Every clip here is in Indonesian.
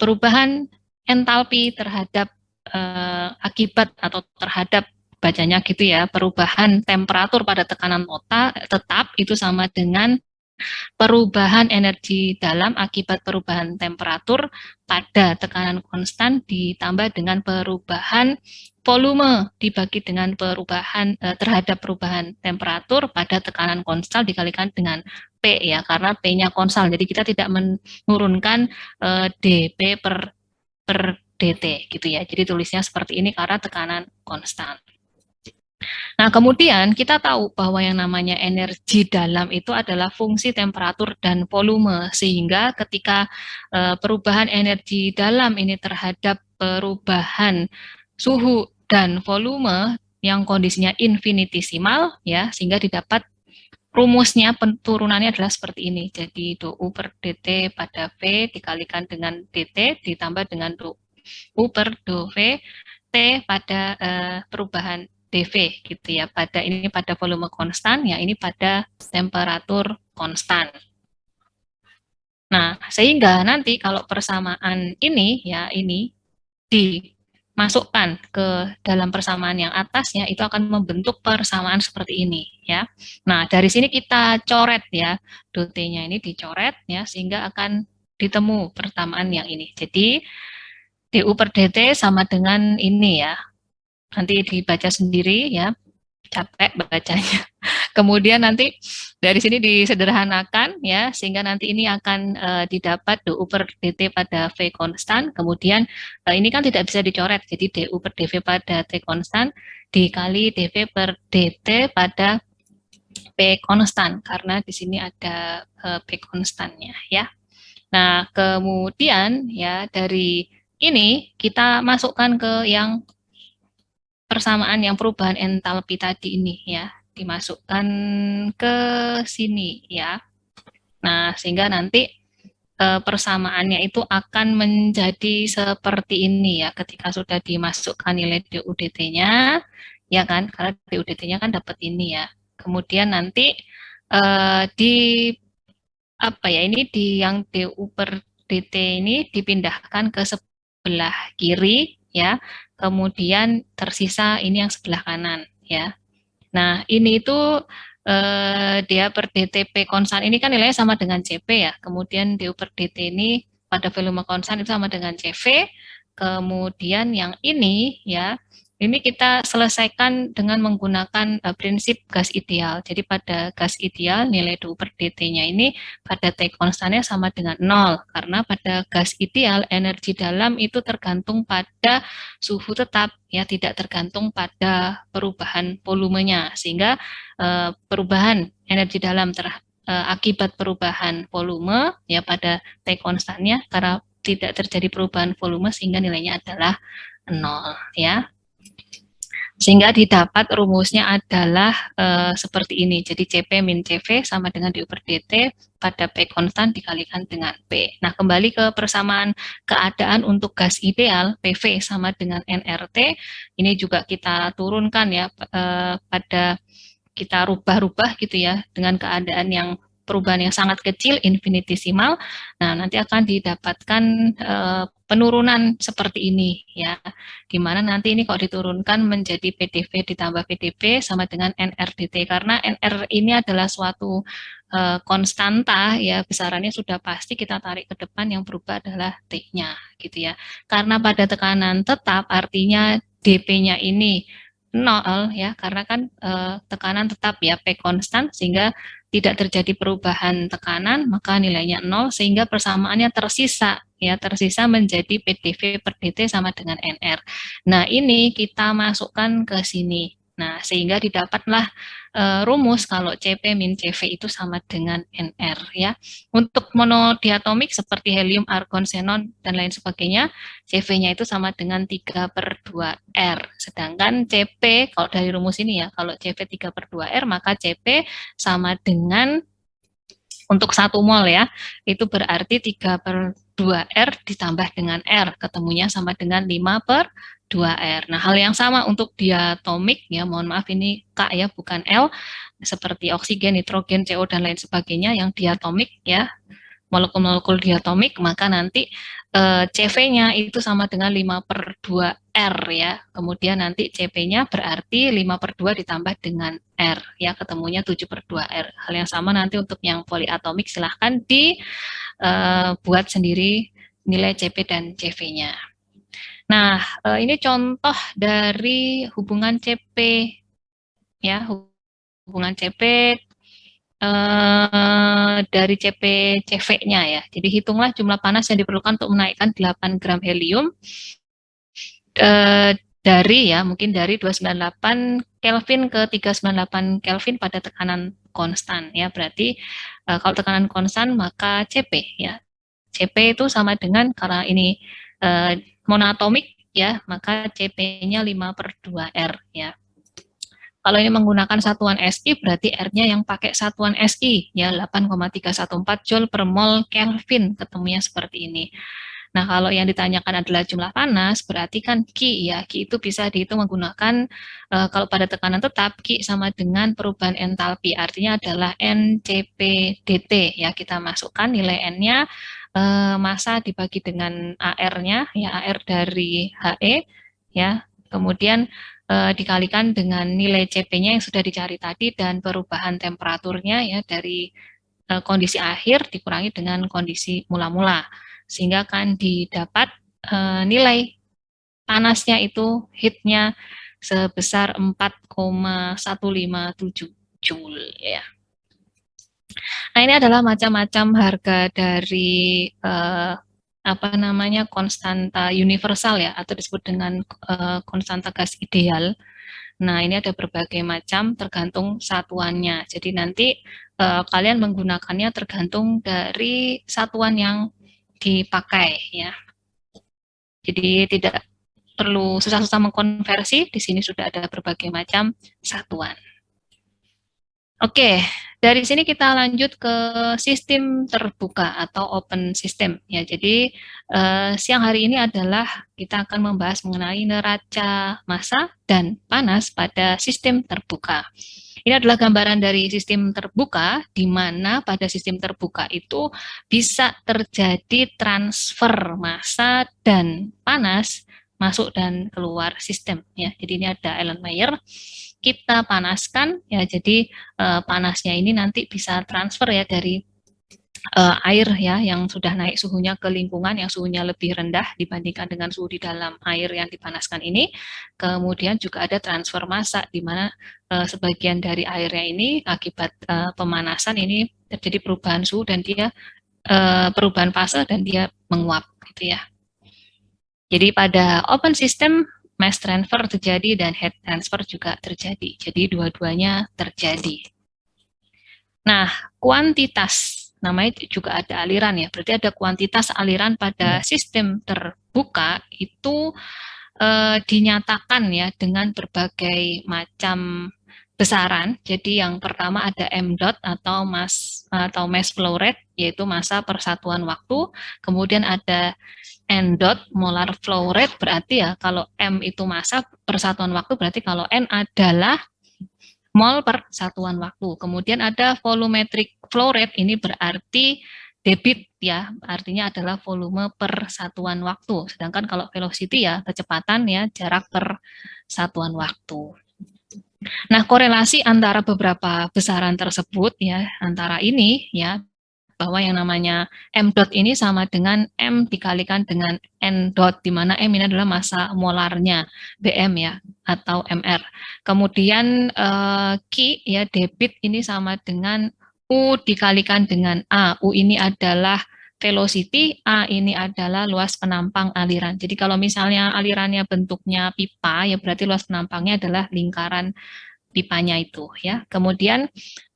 perubahan entalpi terhadap akibat atau terhadap bacanya gitu ya, perubahan temperatur pada tekanan tetap itu sama dengan perubahan energi dalam akibat perubahan temperatur pada tekanan konstan ditambah dengan perubahan volume dibagi dengan perubahan terhadap perubahan temperatur pada tekanan konstan dikalikan dengan P ya, karena P-nya konstan. Jadi kita tidak menurunkan dP per dt gitu ya. Jadi tulisnya seperti ini karena tekanan konstan. Nah, kemudian kita tahu bahwa yang namanya energi dalam itu adalah fungsi temperatur dan volume, sehingga ketika perubahan energi dalam ini terhadap perubahan suhu dan volume yang kondisinya infinitesimal, ya, sehingga didapat rumusnya turunannya adalah seperti ini. Jadi dou per dt pada V dikalikan dengan dt ditambah dengan dou per dou V T pada perubahan dV gitu ya, pada volume konstan, ya ini pada temperatur konstan. Nah, sehingga nanti kalau persamaan ini ya ini dimasukkan ke dalam persamaan yang atasnya itu akan membentuk persamaan seperti ini ya. Nah, dari sini kita coret ya, dot-nya ini dicoret ya sehingga akan ditemu persamaan yang ini. Jadi dU per dt sama dengan ini ya. Nanti dibaca sendiri ya, capek bacanya. Kemudian nanti dari sini disederhanakan ya, sehingga nanti ini akan didapat dou per dt pada V konstan. Kemudian ini kan tidak bisa dicoret, jadi dU per dV pada T konstan dikali dV per dt pada P konstan, karena di sini ada P konstannya ya. Nah, kemudian ya dari ini kita masukkan ke yang persamaan yang perubahan entalpi tadi ini ya, dimasukkan ke sini ya. Nah, sehingga nanti persamaannya itu akan menjadi seperti ini ya, ketika sudah dimasukkan nilai dU dt-nya, ya kan, karena dU dt-nya kan dapat ini ya. Kemudian nanti di apa ya, ini di yang dU per dt ini dipindahkan ke sebelah kiri ya, kemudian tersisa ini yang sebelah kanan ya. Nah, ini itu dia per dtp konstan ini kan nilainya sama dengan Cp ya, kemudian dU per dt ini pada volume konstan itu sama dengan Cv, kemudian yang ini ya, ini kita selesaikan dengan menggunakan prinsip gas ideal. Jadi pada gas ideal nilai dU per dt-nya ini pada T konstannya sama dengan 0, karena pada gas ideal energi dalam itu tergantung pada suhu tetap ya, tidak tergantung pada perubahan volumenya, sehingga perubahan energi dalam akibat perubahan volume ya pada T konstannya, karena tidak terjadi perubahan volume sehingga nilainya adalah 0 ya. Sehingga didapat rumusnya adalah seperti ini. Jadi Cp min Cv sama dengan dU per dt pada P konstan dikalikan dengan P. Nah, kembali ke persamaan keadaan untuk gas ideal, PV sama dengan nRT. Ini juga kita turunkan ya, pada kita rubah-rubah gitu ya, dengan keadaan yang perubahan yang sangat kecil, infinitesimal. Nah, nanti akan didapatkan penurunan seperti ini ya, dimana nanti ini kalau diturunkan menjadi PDV ditambah VDP sama dengan NRDT, karena NR ini adalah suatu konstanta ya, besarannya sudah pasti, kita tarik ke depan yang berubah adalah T-nya gitu ya. Karena pada tekanan tetap artinya dP-nya ini 0 ya, karena kan tekanan tetap ya, P konstan, sehingga tidak terjadi perubahan tekanan, maka nilainya 0, sehingga persamaannya tersisa ya, tersisa menjadi PDV per dt sama dengan NR. Nah, ini kita masukkan ke sini. Nah, sehingga didapatlah rumus kalau Cp min Cv itu sama dengan Nr ya. Untuk monodiatomik seperti helium, argon, xenon dan lain sebagainya, Cv-nya itu sama dengan 3/2R. Sedangkan Cp kalau dari rumus ini ya, kalau Cv 3/2R maka Cp sama dengan, untuk 1 mol ya, itu berarti 3/2R ditambah dengan R, ketemunya sama dengan 5/2R. Nah, hal yang sama untuk diatomik ya, mohon maaf ini K ya, bukan L, seperti oksigen, nitrogen, CO dan lain sebagainya yang diatomik ya. molekul-molekul diatomik, maka nanti CV-nya itu sama dengan 5/2R ya. Kemudian nanti CP-nya berarti 5/2 ditambah dengan R ya, ketemunya 7/2R. Hal yang sama nanti untuk yang poliatomik silahkan dibuat sendiri nilai CP dan CV-nya. Nah, ini contoh dari hubungan CP ya, hubungan CP dari CP CV-nya ya. Jadi hitunglah jumlah panas yang diperlukan untuk menaikkan 8 gram helium dari ya mungkin dari 298 Kelvin ke 398 Kelvin pada tekanan konstan ya. Berarti kalau tekanan konstan maka CP ya. CP itu sama dengan karena ini monoatomik ya, maka CP-nya 5/2R ya. Kalau ini menggunakan satuan SI, berarti R-nya yang pakai satuan SI, ya 8,314 Joule per mol Kelvin, ketemunya seperti ini. Nah, kalau yang ditanyakan adalah jumlah panas, berarti kan Q ya, Q itu bisa dihitung menggunakan, kalau pada tekanan tetap, Q sama dengan perubahan entalpi, artinya adalah NCP dt, ya kita masukkan nilai N-nya, massa dibagi dengan AR-nya, ya AR dari HE, ya, kemudian dikalikan dengan nilai CP-nya yang sudah dicari tadi dan perubahan temperaturnya ya dari kondisi akhir dikurangi dengan kondisi mula-mula sehingga akan didapat nilai panasnya itu heatnya sebesar 4,157 Joule ya. Nah, ini adalah macam-macam harga dari apa namanya konstanta universal ya atau disebut dengan konstanta gas ideal. Nah, ini ada berbagai macam tergantung satuannya. Jadi nanti kalian menggunakannya tergantung dari satuan yang dipakai ya. Jadi tidak perlu susah-susah mengkonversi, di sini sudah ada berbagai macam satuan. Oke, dari sini kita lanjut ke sistem terbuka atau open system ya. Jadi siang hari ini adalah kita akan membahas mengenai neraca massa dan panas pada sistem terbuka. Ini adalah gambaran dari sistem terbuka, di mana pada sistem terbuka itu bisa terjadi transfer massa dan panas masuk dan keluar sistem ya. Jadi ini ada Erlenmeyer, kita panaskan ya, jadi panasnya ini nanti bisa transfer ya dari air ya yang sudah naik suhunya ke lingkungan yang suhunya lebih rendah dibandingkan dengan suhu di dalam air yang dipanaskan ini. Kemudian juga ada transfer massa di mana sebagian dari airnya ini akibat pemanasan ini terjadi perubahan suhu dan dia perubahan fase dan dia menguap gitu ya. Jadi pada open system mass transfer terjadi dan heat transfer juga terjadi. Jadi dua-duanya terjadi. Nah, kuantitas namanya juga ada aliran ya. Berarti ada kuantitas aliran pada sistem terbuka itu dinyatakan ya dengan berbagai macam besaran. Jadi yang pertama ada M dot atau mass flow rate yaitu massa per satuan waktu. Kemudian ada N dot molar flow rate berarti ya kalau M itu massa per satuan waktu berarti kalau N adalah mol per satuan waktu. Kemudian ada volumetric flow rate ini berarti debit ya, artinya adalah volume per satuan waktu. Sedangkan kalau velocity ya kecepatan ya jarak per satuan waktu. Nah, korelasi antara beberapa besaran tersebut ya, antara ini ya bahwa yang namanya M dot ini sama dengan M dikalikan dengan N dot, di mana M ini adalah massa molarnya BM ya, atau MR. Kemudian Q ya, debit ini sama dengan U dikalikan dengan A. U ini adalah velocity, A ini adalah luas penampang aliran. Jadi kalau misalnya alirannya bentuknya pipa, ya berarti luas penampangnya adalah lingkaran pipanya itu ya. Kemudian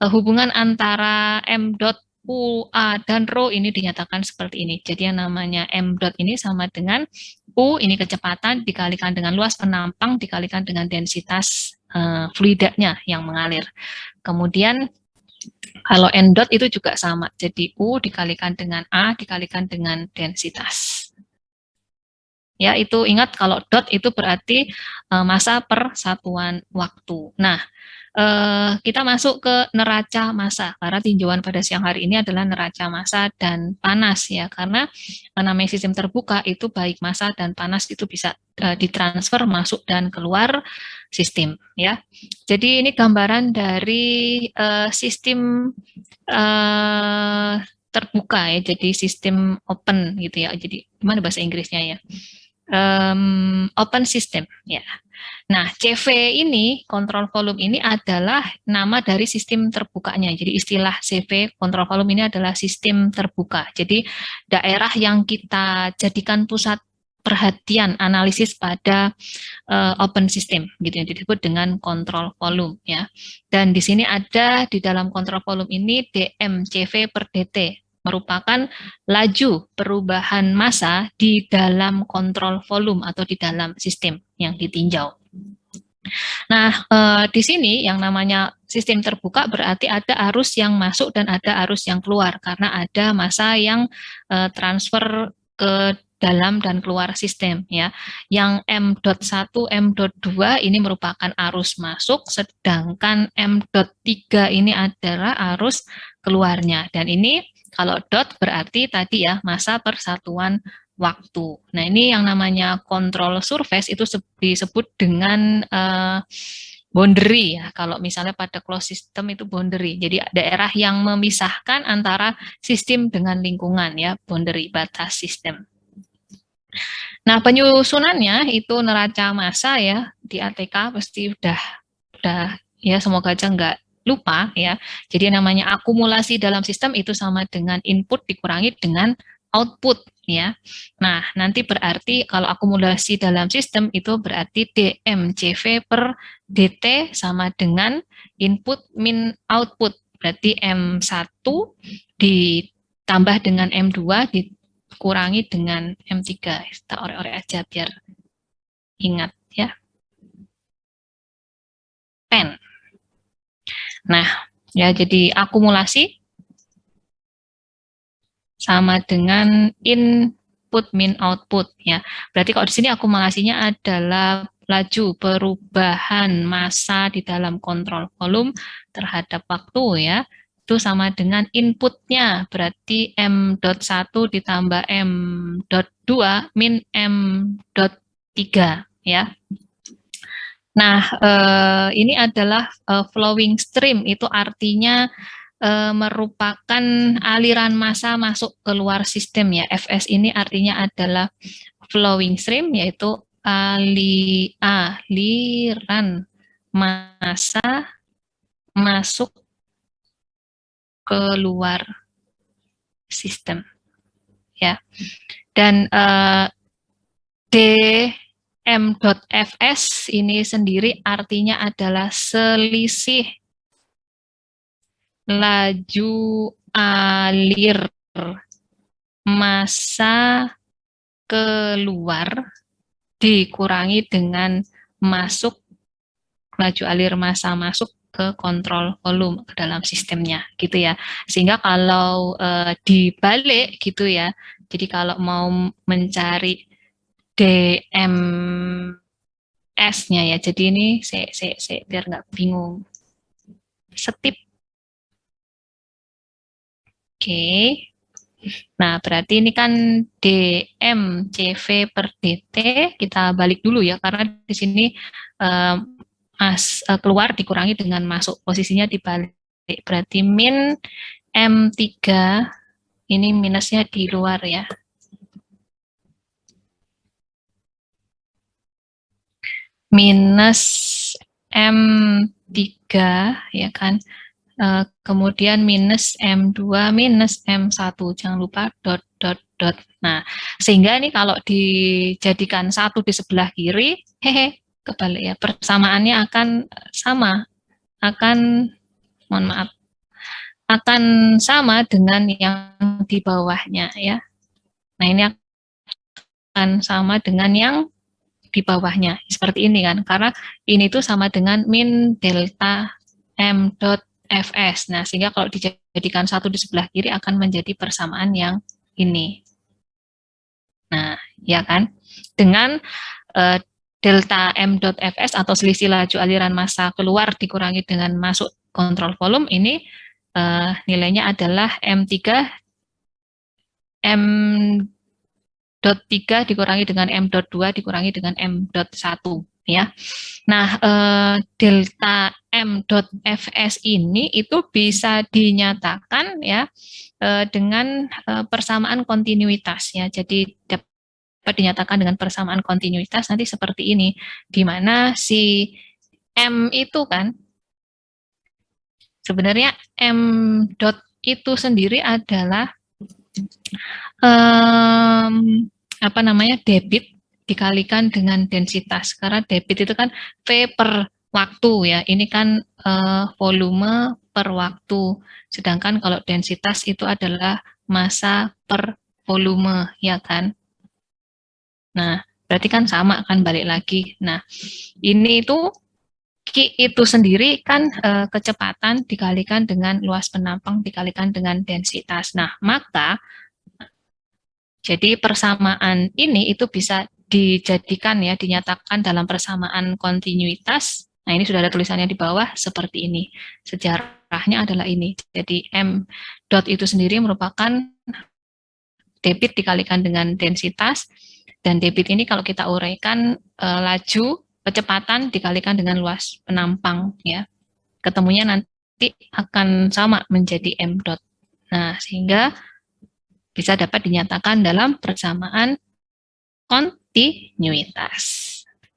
hubungan antara M dot U, A, dan Rho ini dinyatakan seperti ini. Jadi yang namanya M dot ini sama dengan U, ini kecepatan, dikalikan dengan luas penampang, dikalikan dengan densitas fluidanya yang mengalir. Kemudian kalau N dot itu juga sama. Jadi U dikalikan dengan A, dikalikan dengan densitas. Ya, itu ingat kalau dot itu berarti massa per satuan waktu. Nah, kita masuk ke neraca massa, karena tinjauan pada siang hari ini adalah neraca massa dan panas ya, karena namanya sistem terbuka itu baik massa dan panas itu bisa ditransfer masuk dan keluar sistem ya. Jadi ini gambaran dari sistem terbuka ya, jadi sistem open gitu ya. Jadi gimana bahasa Inggrisnya ya? Open system ya. Nah, CV ini, kontrol volume ini adalah nama dari sistem terbukanya. Jadi istilah CV kontrol volume ini adalah sistem terbuka. Jadi daerah yang kita jadikan pusat perhatian analisis pada open system gitu yang disebut dengan kontrol volume ya. Dan di sini ada di dalam kontrol volume ini dmCV per dt merupakan laju perubahan massa di dalam kontrol volume atau di dalam sistem yang ditinjau. Nah, di sini yang namanya sistem terbuka berarti ada arus yang masuk dan ada arus yang keluar karena ada massa yang transfer ke dalam dan keluar sistem ya. Yang M.1, M.2 ini merupakan arus masuk, sedangkan M.3 ini adalah arus keluarnya. Dan ini kalau dot berarti tadi ya massa per satuan waktu. Nah, ini yang namanya kontrol surface itu disebut dengan boundary ya. Kalau misalnya pada closed system itu boundary. Jadi daerah yang memisahkan antara sistem dengan lingkungan ya, boundary batas sistem. Nah, penyusunannya itu neraca massa ya di ATK pasti udah ya, semoga aja nggak lupa ya. Jadi namanya akumulasi dalam sistem itu sama dengan input dikurangi dengan output ya. Nah, nanti berarti kalau akumulasi dalam sistem itu berarti dmCV per dt sama dengan input min output. Berarti M1 ditambah dengan M2 dikurangi dengan M3. Kita orek-orek aja biar ingat ya. Pen. Nah, ya jadi akumulasi sama dengan input min output ya. Berarti kalau di sini akumulasinya adalah laju perubahan massa di dalam kontrol volume terhadap waktu ya. Itu sama dengan inputnya, berarti M.1 ditambah M.2 min M.3 ya. Nah, ini adalah flowing stream, itu artinya merupakan aliran massa masuk keluar sistem ya. FS ini artinya adalah flowing stream, yaitu aliran massa masuk keluar sistem ya. Dan dm.fs ini sendiri artinya adalah selisih laju alir massa keluar dikurangi dengan masuk laju alir massa masuk ke kontrol volume ke dalam sistemnya gitu ya. Sehingga kalau dibalik gitu ya, jadi kalau mau mencari DMS-nya ya, jadi ini saya biar nggak bingung. Setip. Oke. Nah, berarti ini kan dmCV per dt, kita balik dulu ya, karena di sini keluar dikurangi dengan masuk, posisinya dibalik. Berarti min M3, ini minusnya di luar ya. Minus M3 ya kan. Kemudian minus M2 minus M1, jangan lupa dot dot dot. Nah, sehingga ini kalau dijadikan satu di sebelah kiri, kebalik ya, persamaannya akan sama, mohon maaf, akan sama dengan yang di bawahnya ya. Nah, ini akan sama dengan yang di bawahnya, seperti ini kan, karena ini tuh sama dengan min delta M dot fs. Nah, sehingga kalau dijadikan satu di sebelah kiri akan menjadi persamaan yang ini. Nah, ya kan? Dengan delta M.Fs atau selisih laju aliran massa keluar dikurangi dengan masuk kontrol volume ini nilainya adalah M3 M.3 dikurangi dengan M.2 dikurangi dengan M.1 ya. Nah, delta M.Fs ini itu bisa dinyatakan ya dengan persamaan kontinuitas ya. Jadi dapat dinyatakan dengan persamaan kontinuitas nanti seperti ini, di mana si M itu kan sebenarnya M dot itu sendiri adalah apa namanya debit dikalikan dengan densitas, karena debit itu kan V per waktu ya, ini kan volume per waktu, sedangkan kalau densitas itu adalah massa per volume ya kan. Nah, berarti kan sama kan, balik lagi. Nah, ini itu Q itu sendiri kan kecepatan dikalikan dengan luas penampang dikalikan dengan densitas. Nah, maka jadi persamaan ini itu bisa dijadikan ya, dinyatakan dalam persamaan kontinuitas. Nah, ini sudah ada tulisannya di bawah seperti ini. Sejarahnya adalah ini. Jadi M dot itu sendiri merupakan debit dikalikan dengan densitas, dan debit ini kalau kita uraikan laju kecepatan dikalikan dengan luas penampang ya. Ketemunya nanti akan sama menjadi M dot. Nah, sehingga bisa dapat dinyatakan dalam persamaan kontinuitas.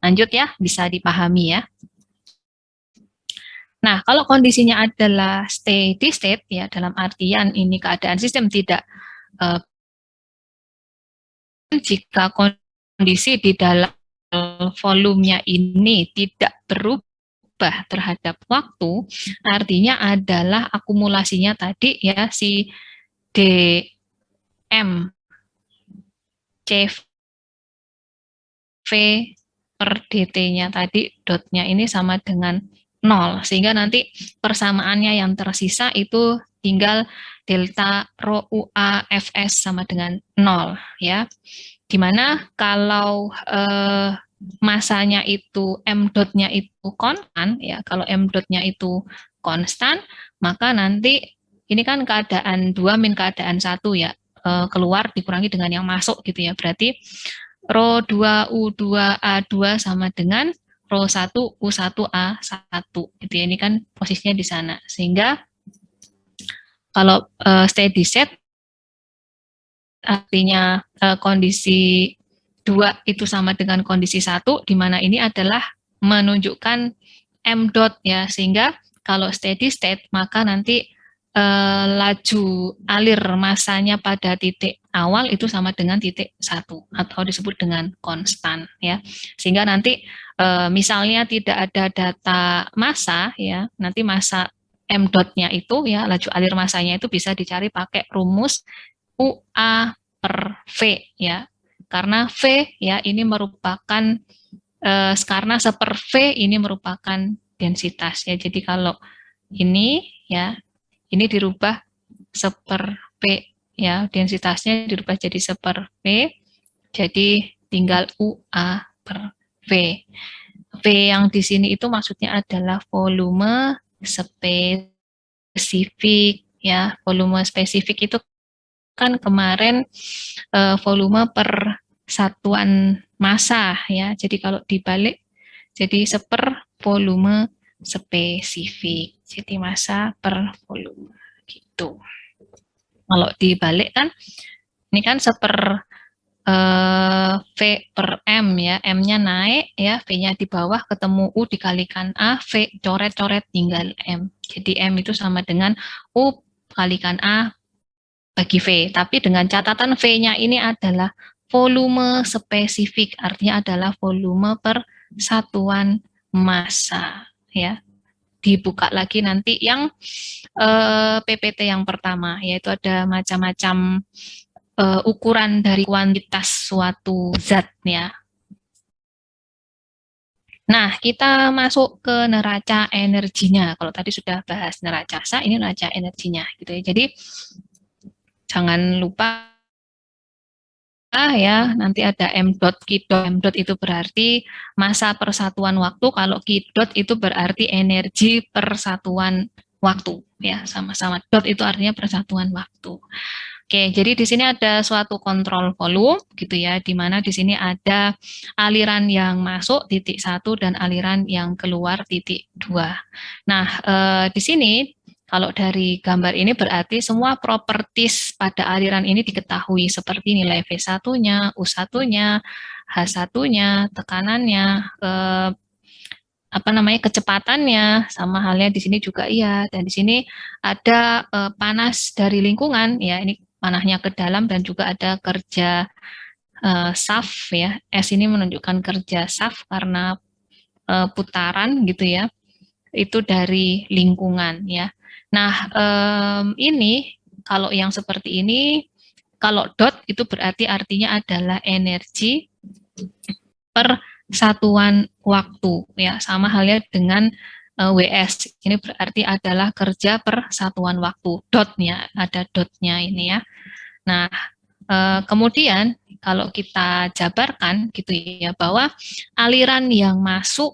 Lanjut ya, bisa dipahami ya. Nah, kalau kondisinya adalah steady state ya, dalam artian ini keadaan sistem tidak jika kondisi di dalam volumenya ini tidak berubah terhadap waktu, artinya adalah akumulasinya tadi ya, si dm CV per dt-nya tadi, dotnya ini sama dengan 0, sehingga nanti persamaannya yang tersisa itu tinggal delta rho UA Fs sama dengan 0 ya. Dimana kalau masanya itu M dotnya itu konstan ya, kalau M dotnya itu konstan, maka nanti ini kan keadaan 2 min keadaan 1 ya, keluar dikurangi dengan yang masuk gitu ya, berarti rho 2 U2 A2 sama dengan rho 1 U1 A1 gitu ya, ini kan posisinya di sana, sehingga kalau steady state artinya kondisi 2 itu sama dengan kondisi 1, di mana ini adalah menunjukkan M dot ya, sehingga kalau steady state maka nanti laju alir masanya pada titik awal itu sama dengan titik 1 atau disebut dengan konstan ya, sehingga nanti misalnya tidak ada data massa ya, nanti massa M dotnya itu ya, laju alir masanya itu bisa dicari pakai rumus UA per V ya, karena V ya ini merupakan karena seper V ini merupakan densitas ya, jadi kalau ini ya, ini dirubah seper V ya, densitasnya dirubah jadi seper V, jadi tinggal UA per V. V yang di sini itu maksudnya adalah volume spesifik ya, volume spesifik itu kan kemarin volume per satuan massa ya, jadi kalau dibalik jadi seper volume spesifik, jadi massa per volume gitu. Kalau dibalik kan ini kan seper V per M ya, M-nya naik ya, V-nya di bawah, ketemu U dikalikan A, V coret-coret tinggal M, jadi M itu sama dengan U kalikan A bagi V, tapi dengan catatan V-nya ini adalah volume spesifik, artinya adalah volume per satuan massa ya. Dibuka lagi nanti yang PPT yang pertama, yaitu ada macam-macam ukuran dari kuantitas suatu zat ya. Nah, kita masuk ke neraca energinya. Kalau tadi sudah bahas neraca massa, ini neraca energinya gitu ya. Jadi jangan lupa ya, nanti ada m dot, q dot. M dot itu berarti masa persatuan waktu, kalau q dot itu berarti energi persatuan waktu, ya, sama-sama. Dot itu artinya persatuan waktu. Oke, jadi di sini ada suatu kontrol volume gitu ya, di mana di sini ada aliran yang masuk titik 1 dan aliran yang keluar titik 2. Nah, di sini kalau dari gambar ini berarti semua properties pada aliran ini diketahui seperti nilai V1-nya, U1-nya, H1-nya, tekanannya, kecepatannya, sama halnya di sini juga iya. Dan di sini ada panas dari lingkungan, ya, ini panahnya ke dalam, dan juga ada kerja shaft, ya. S ini menunjukkan kerja shaft karena putaran gitu ya. Itu dari lingkungan, ya. Nah, ini kalau yang seperti ini, kalau dot itu berarti artinya adalah energi per satuan waktu, ya, sama halnya dengan WS. Ini berarti adalah kerja per satuan waktu. Dotnya, ada dotnya ini ya. Nah, kemudian kalau kita jabarkan gitu ya, bahwa aliran yang masuk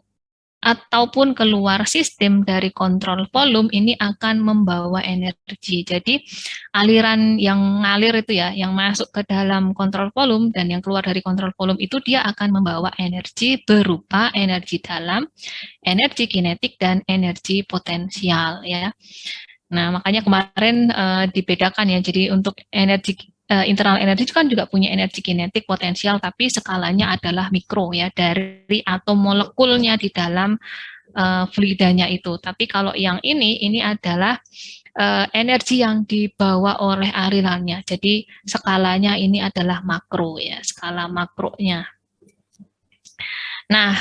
ataupun keluar sistem dari kontrol volume ini akan membawa energi. Jadi aliran yang ngalir itu ya, yang masuk ke dalam kontrol volume dan yang keluar dari kontrol volume itu dia akan membawa energi berupa energi dalam, energi kinetik, dan energi potensial ya. Nah, makanya kemarin dibedakan ya. Jadi untuk energi internal energi kan juga punya energi kinetik, potensial, tapi skalanya adalah mikro ya, dari atom molekulnya di dalam fluidanya itu. Tapi kalau yang ini adalah energi yang dibawa oleh alirannya. Jadi skalanya ini adalah makro ya, skala makronya. Nah,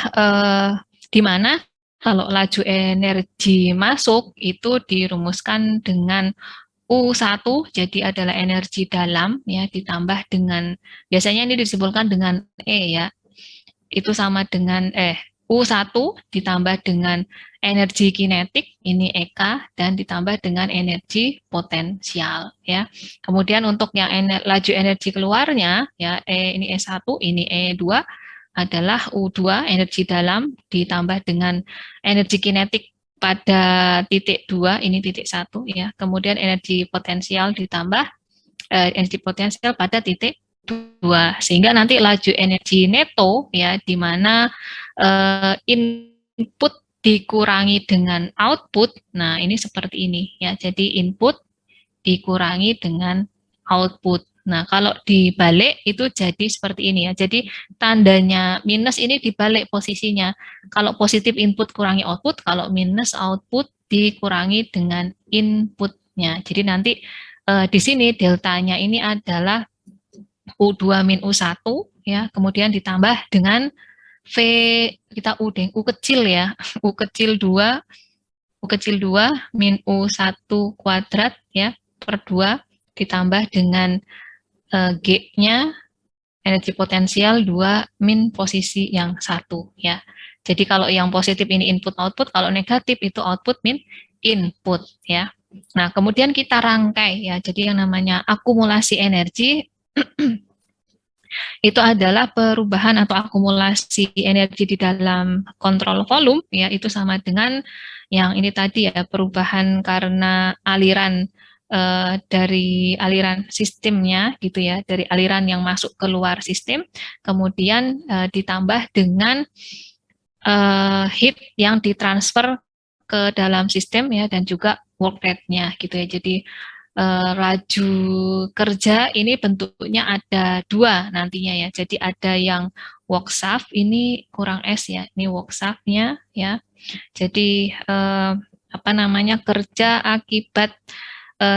di mana kalau laju energi masuk itu dirumuskan dengan U1, jadi adalah energi dalam ya, ditambah dengan, biasanya ini disimpulkan dengan E ya, itu sama dengan U1 ditambah dengan energi kinetik, ini EK, dan ditambah dengan energi potensial ya. Kemudian untuk yang laju energi keluarnya ya, ini E1, ini E2 adalah U2, energi dalam, ditambah dengan energi kinetik pada titik 2, ini titik 1 ya. Kemudian energi potensial ditambah energi potensial pada titik 2, sehingga nanti laju energi neto ya, di mana input dikurangi dengan output. Nah, ini seperti ini ya. Jadi input dikurangi dengan output. Nah, kalau dibalik itu jadi seperti ini ya. Jadi tandanya minus ini dibalik posisinya. Kalau positif input kurangi output, kalau minus output dikurangi dengan inputnya. Jadi nanti di sini deltanya ini adalah U2 min U1 ya, kemudian ditambah dengan V, kita U kecil ya, U kecil 2, U kecil 2 min U1 kuadrat ya, per 2, ditambah dengan G-nya, energi potensial 2 min posisi yang 1 ya. Jadi kalau yang positif ini input output, kalau negatif itu output min input ya. Nah, kemudian kita rangkai ya. Jadi yang namanya akumulasi energi itu adalah perubahan atau akumulasi energi di dalam kontrol volume ya, itu sama dengan yang ini tadi ya, perubahan karena aliran dari aliran sistemnya gitu ya, dari aliran yang masuk keluar sistem, kemudian ditambah dengan heat yang ditransfer ke dalam sistem ya, dan juga work rate-nya gitu ya. Jadi laju kerja ini bentuknya ada dua nantinya ya. Jadi ada yang work shaft, ini kurang S ya, ini work shaft-nya ya. Jadi kerja akibat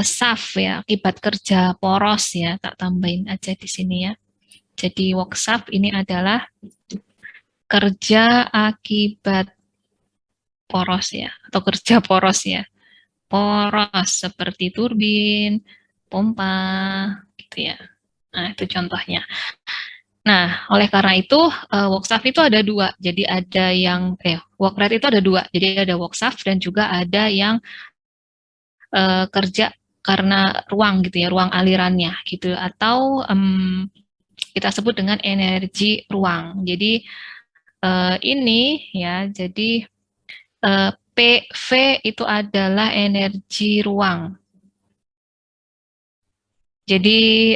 shaft ya, akibat kerja poros ya, tak tambahin aja di sini ya. Jadi work shaft ini adalah kerja akibat poros ya, atau kerja poros ya. Poros seperti turbin, pompa, gitu ya. Nah, itu contohnya. Nah, oleh karena itu work shaft itu ada dua. Jadi ada yang work rate itu ada dua. Jadi ada work shaft dan juga ada yang kerja karena ruang gitu ya, ruang alirannya gitu, atau kita sebut dengan energi ruang. Jadi ini ya, jadi PV itu adalah energi ruang. Jadi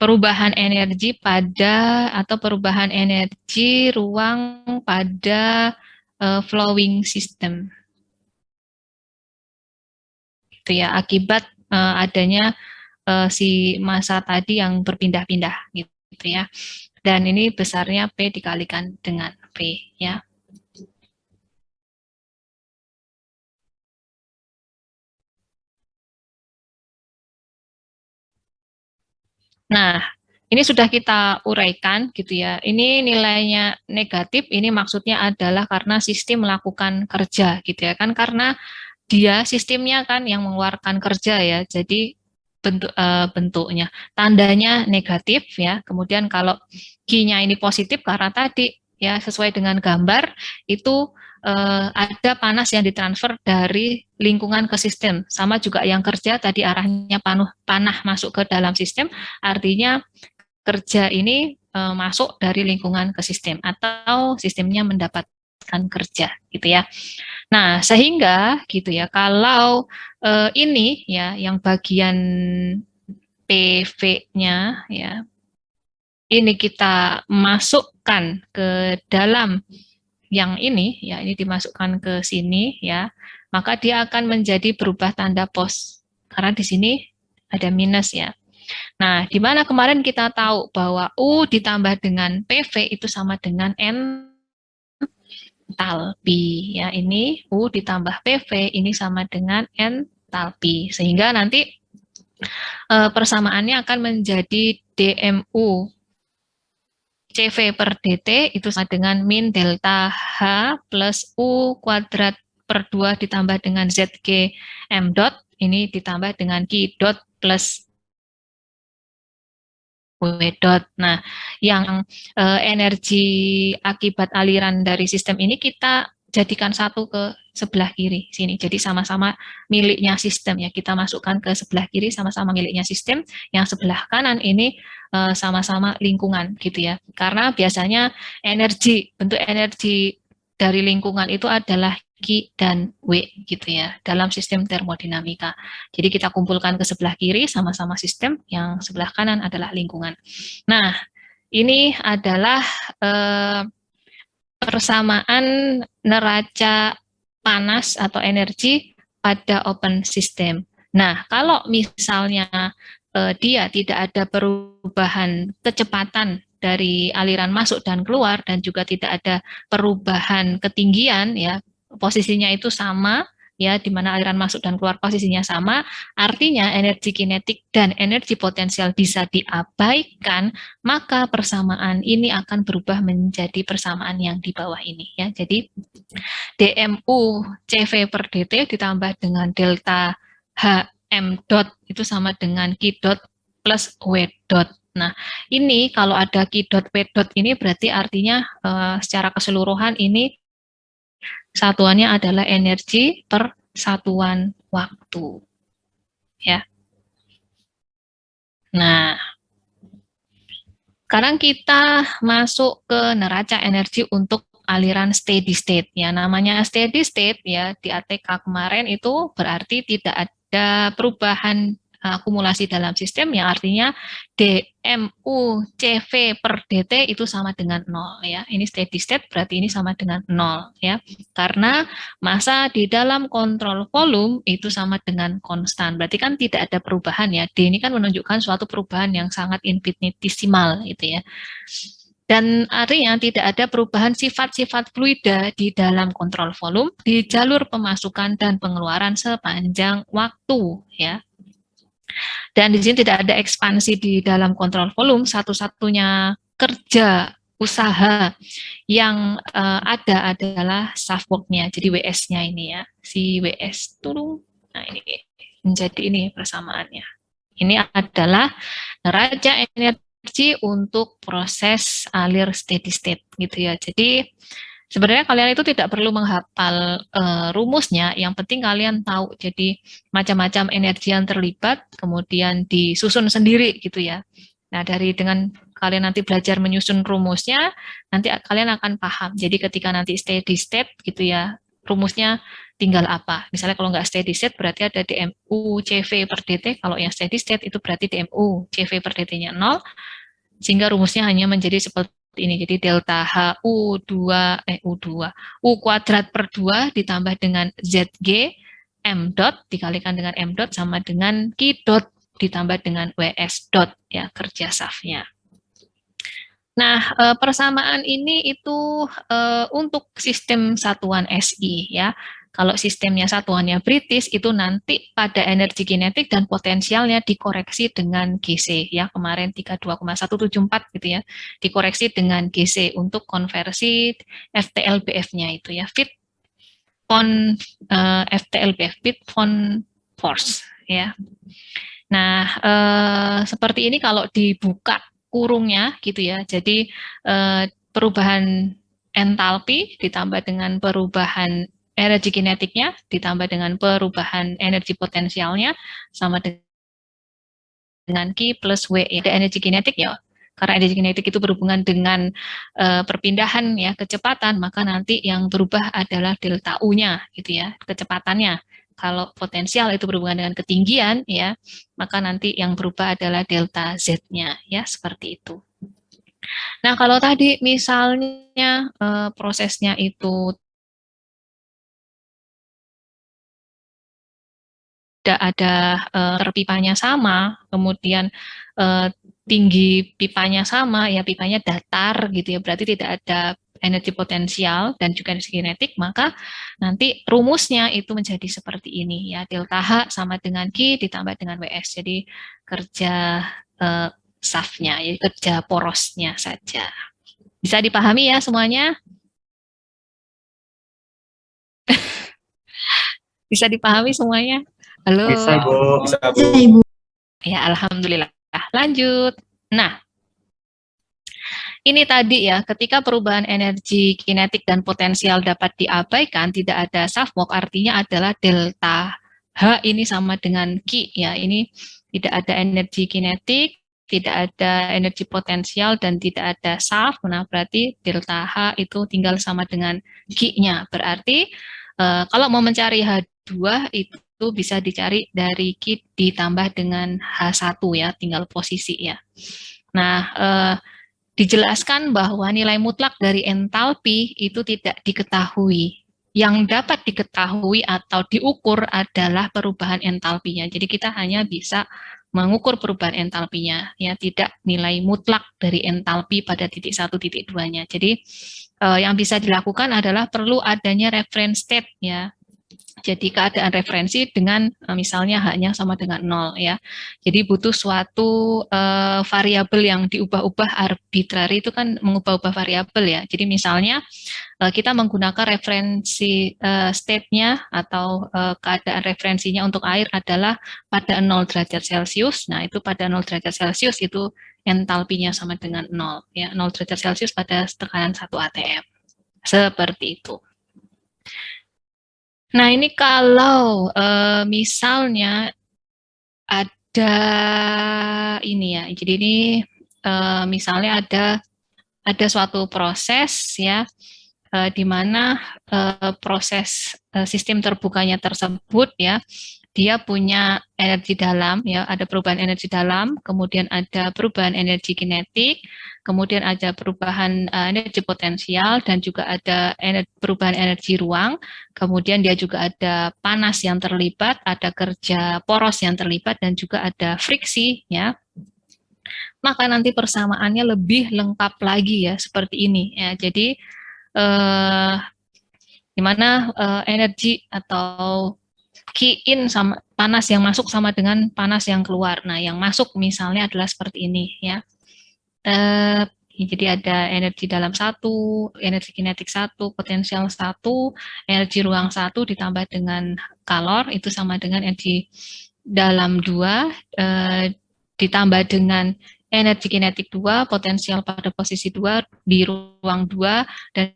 perubahan energi pada atau perubahan energi ruang pada flowing system. Itu ya, akibat adanya si massa tadi yang berpindah-pindah gitu ya. Dan ini besarnya P dikalikan dengan V ya. Nah, ini sudah kita uraikan gitu ya. Ini nilainya negatif, ini maksudnya adalah karena sistem melakukan kerja gitu ya kan, karena dia sistemnya kan yang mengeluarkan kerja ya. Jadi bentuknya tandanya negatif ya. Kemudian kalau Q-nya ini positif karena tadi ya sesuai dengan gambar itu ada panas yang ditransfer dari lingkungan ke sistem. Sama juga yang kerja tadi arahnya panah masuk ke dalam sistem, artinya kerja ini masuk dari lingkungan ke sistem atau sistemnya mendapatkan kerja gitu ya. Nah, sehingga gitu ya, kalau ini ya yang bagian PV-nya ya, ini kita masukkan ke dalam yang ini ya, ini dimasukkan ke sini ya, maka dia akan menjadi berubah tanda pos. Karena di sini ada minus ya. Nah, di mana kemarin kita tahu bahwa U ditambah dengan PV itu sama dengan entalpi ya, ini U ditambah PV ini sama dengan entalpi, sehingga nanti persamaannya akan menjadi DMU CV per DT itu sama dengan min delta H plus U kuadrat per 2 ditambah dengan ZG M dot, ini ditambah dengan Q dot plus W dot. Nah, yang energi akibat aliran dari sistem ini kita jadikan satu ke sebelah kiri sini. Jadi sama-sama miliknya sistem ya. Kita masukkan ke sebelah kiri sama-sama miliknya sistem. Yang sebelah kanan ini sama-sama lingkungan gitu ya. Karena biasanya bentuk energi dari lingkungan itu adalah Q dan W gitu ya dalam sistem termodinamika. Jadi kita kumpulkan ke sebelah kiri sama-sama sistem, yang sebelah kanan adalah lingkungan. Nah, ini adalah persamaan neraca panas atau energi pada open system. Nah, kalau misalnya dia tidak ada perubahan kecepatan dari aliran masuk dan keluar dan juga tidak ada perubahan ketinggian ya, posisinya itu sama ya, di mana aliran masuk dan keluar posisinya sama, artinya energi kinetik dan energi potensial bisa diabaikan, maka persamaan ini akan berubah menjadi persamaan yang di bawah ini ya. Jadi DMU CV per DT ditambah dengan delta HM dot itu sama dengan Q dot plus W dot. Nah, ini kalau ada Q dot W dot ini berarti artinya secara keseluruhan ini satuannya adalah energi per satuan waktu. Ya. Nah, sekarang kita masuk ke neraca energi untuk aliran steady state. Ya, namanya steady state ya di ATK kemarin itu berarti tidak ada perubahan akumulasi dalam sistem, yang artinya DMU CV per DT itu sama dengan 0 ya. Ini steady state berarti ini sama dengan 0 ya. Karena massa di dalam kontrol volume itu sama dengan konstan. Berarti kan tidak ada perubahan ya. D ini kan menunjukkan suatu perubahan yang sangat infinitesimal gitu ya. Dan artinya tidak ada perubahan sifat-sifat fluida di dalam kontrol volume di jalur pemasukan dan pengeluaran sepanjang waktu ya. Dan di sini tidak ada ekspansi di dalam kontrol volume, satu-satunya kerja usaha yang ada adalah shaft work-nya, jadi WS-nya ini ya, si WS turun. Nah ini menjadi ini persamaannya. Ini adalah neraca energi untuk proses alir steady state gitu ya. Jadi sebenarnya kalian itu tidak perlu menghafal rumusnya, yang penting kalian tahu. Jadi macam-macam energi yang terlibat, kemudian disusun sendiri gitu ya. Nah, dengan kalian nanti belajar menyusun rumusnya, nanti kalian akan paham. Jadi ketika nanti steady state gitu ya, rumusnya tinggal apa. Misalnya kalau nggak steady state berarti ada dmu CV per dt, kalau yang steady state itu berarti dmu CV per dt-nya 0, sehingga rumusnya hanya menjadi seperti ini. Jadi delta H U kuadrat per 2 ditambah dengan ZG M dot dikalikan dengan M dot sama dengan Q dot ditambah dengan WS dot ya, kerja safnya. Nah, persamaan ini itu untuk sistem satuan SI ya. Kalau sistemnya satuannya British itu nanti pada energi kinetik dan potensialnya dikoreksi dengan GC ya. Kemarin 32,174 gitu ya. Dikoreksi dengan GC untuk konversi FTLBF-nya itu ya. Fit on FTLBF, fit on force ya. Nah, seperti ini kalau dibuka kurungnya gitu ya. Jadi perubahan entalpi ditambah dengan perubahan energi kinetiknya ditambah dengan perubahan energi potensialnya sama dengan Q plus W. Ada energi kinetik ya. Karena energi kinetik itu berhubungan dengan perpindahan ya, kecepatan, maka nanti yang berubah adalah delta U-nya gitu ya, kecepatannya. Kalau potensial itu berhubungan dengan ketinggian ya, maka nanti yang berubah adalah delta Z-nya ya, seperti itu. Nah, kalau tadi misalnya prosesnya itu tidak ada pipanya sama, kemudian tinggi pipanya sama, ya pipanya datar gitu ya, berarti tidak ada energi potensial dan juga energi kinetik, maka nanti rumusnya itu menjadi seperti ini ya, delta H sama dengan Q ditambah dengan WS, jadi kerja safnya, ya kerja porosnya saja. Bisa dipahami ya semuanya? Bisa dipahami semuanya? Halo? Bisa, Bu. Bisa, Bu. Ya, alhamdulillah. Lanjut. Nah, ini tadi ya, ketika perubahan energi kinetik dan potensial dapat diabaikan, tidak ada Savework, artinya adalah delta H ini sama dengan Q ya. Ini tidak ada energi kinetik, tidak ada energi potensial, dan tidak ada SAF. Nah, berarti delta H itu tinggal sama dengan Q-nya. Berarti kalau mau mencari H2 itu bisa dicari dari Q ditambah dengan H1 ya, tinggal posisi ya. Nah, dijelaskan bahwa nilai mutlak dari entalpi itu tidak diketahui. Yang dapat diketahui atau diukur adalah perubahan entalpinya. Jadi kita hanya bisa mengukur perubahan entalpinya, ya tidak nilai mutlak dari entalpi pada titik 1, titik 2-nya. Jadi yang bisa dilakukan adalah perlu adanya reference state ya. Jadi keadaan referensi dengan misalnya H-nya sama dengan 0 ya. Jadi butuh suatu variabel yang diubah-ubah arbitrary, itu kan mengubah-ubah variabel ya. Jadi misalnya kita menggunakan referensi state-nya atau keadaan referensinya untuk air adalah pada 0 derajat Celcius. Nah, itu pada 0 derajat Celcius itu entalpinya sama dengan 0 ya. 0 derajat Celcius pada tekanan 1 atm. Seperti itu. Nah, ini kalau misalnya ada ini ya, jadi ini misalnya ada suatu proses ya, di mana proses sistem terbukanya tersebut ya, dia punya energi dalam ya, ada perubahan energi dalam, kemudian ada perubahan energi kinetik, kemudian ada perubahan energi potensial, dan juga ada perubahan energi ruang, kemudian dia juga ada panas yang terlibat, ada kerja poros yang terlibat, dan juga ada friksi ya. Maka nanti persamaannya lebih lengkap lagi ya, seperti ini ya. Jadi di mana energi atau key in sama panas yang masuk sama dengan panas yang keluar. Nah, yang masuk misalnya adalah seperti ini ya. Jadi ada energi dalam 1, energi kinetik 1, potensial 1, energi ruang 1 ditambah dengan kalor itu sama dengan energi dalam 2 ditambah dengan energi kinetik 2, potensial pada posisi 2 di ruang 2, dan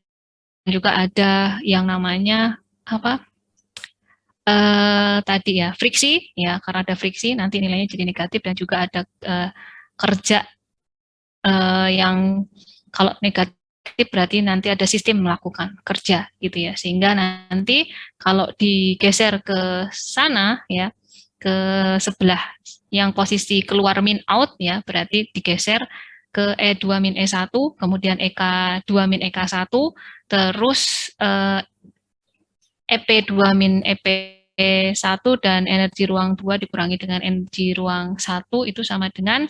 juga ada yang namanya apa? Tadi ya friksi ya, karena ada friksi nanti nilainya jadi negatif, dan juga ada kerja yang kalau negatif berarti nanti ada sistem melakukan kerja gitu ya, sehingga nanti kalau digeser ke sana ya, ke sebelah yang posisi keluar min out ya, berarti digeser ke E2 min E1, kemudian EK2 min EK1, terus EP2 min EP1 dan energi ruang 2 dikurangi dengan energi ruang 1 itu sama dengan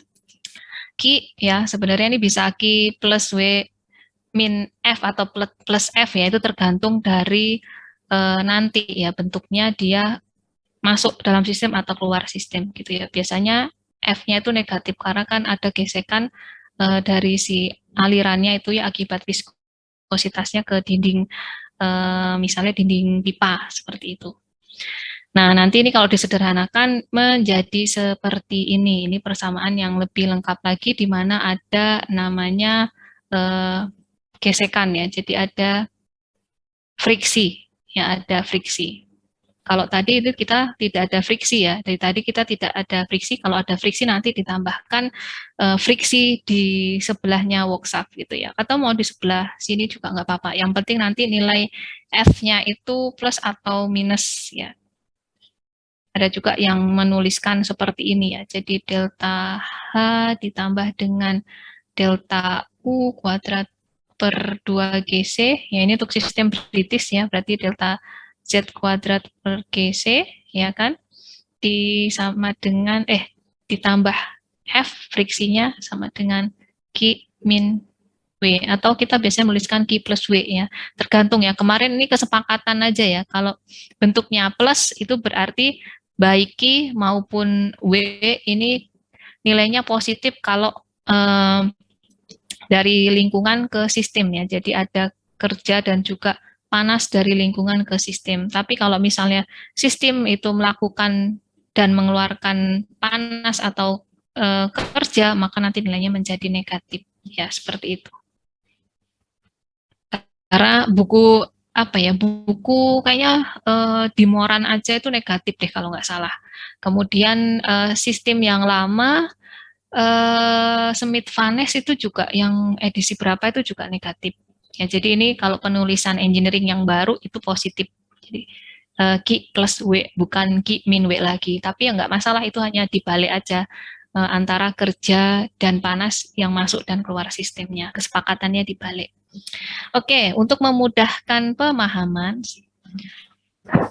Q ya. Sebenarnya ini bisa Q plus W min F atau plus F ya, itu tergantung dari nanti ya bentuknya dia masuk dalam sistem atau keluar sistem gitu ya. Biasanya F-nya itu negatif karena kan ada gesekan dari si alirannya itu ya akibat viskositasnya ke dinding misalnya dinding pipa seperti itu. Nah, nanti ini kalau disederhanakan menjadi seperti ini. Ini persamaan yang lebih lengkap lagi di mana ada namanya gesekan ya. Jadi ada friksi, ya ada friksi. Kalau tadi itu kita tidak ada friksi ya. Dari tadi kita tidak ada friksi. Kalau ada friksi nanti ditambahkan friksi di sebelahnya workshop gitu ya. Atau mau di sebelah sini juga nggak apa-apa. Yang penting nanti nilai F-nya itu plus atau minus ya. Ada juga yang menuliskan seperti ini ya. Jadi delta H ditambah dengan delta U kuadrat per 2GC. Ya ini untuk sistem British ya. Berarti delta Z kuadrat per GC ya kan. Sama dengan ditambah F friksinya sama dengan Q min W, atau kita biasanya menuliskan Q plus W ya, tergantung ya. Kemarin ini kesepakatan aja ya, kalau bentuknya plus itu berarti baik Q maupun W ini nilainya positif kalau dari lingkungan ke sistem ya, jadi ada kerja dan juga panas dari lingkungan ke sistem. Tapi kalau misalnya sistem itu melakukan dan mengeluarkan panas atau kerja, maka nanti nilainya menjadi negatif ya, seperti itu. Karena buku kayaknya di Moran aja itu negatif deh kalau nggak salah. Kemudian sistem yang lama Smith Vanes itu juga yang edisi berapa itu juga negatif. Ya, jadi ini kalau penulisan engineering yang baru itu positif. Jadi Q plus W bukan Q min W lagi. Tapi ya nggak masalah, itu hanya dibalik aja antara kerja dan panas yang masuk dan keluar sistemnya. Kesepakatannya dibalik. Oke, untuk memudahkan pemahaman,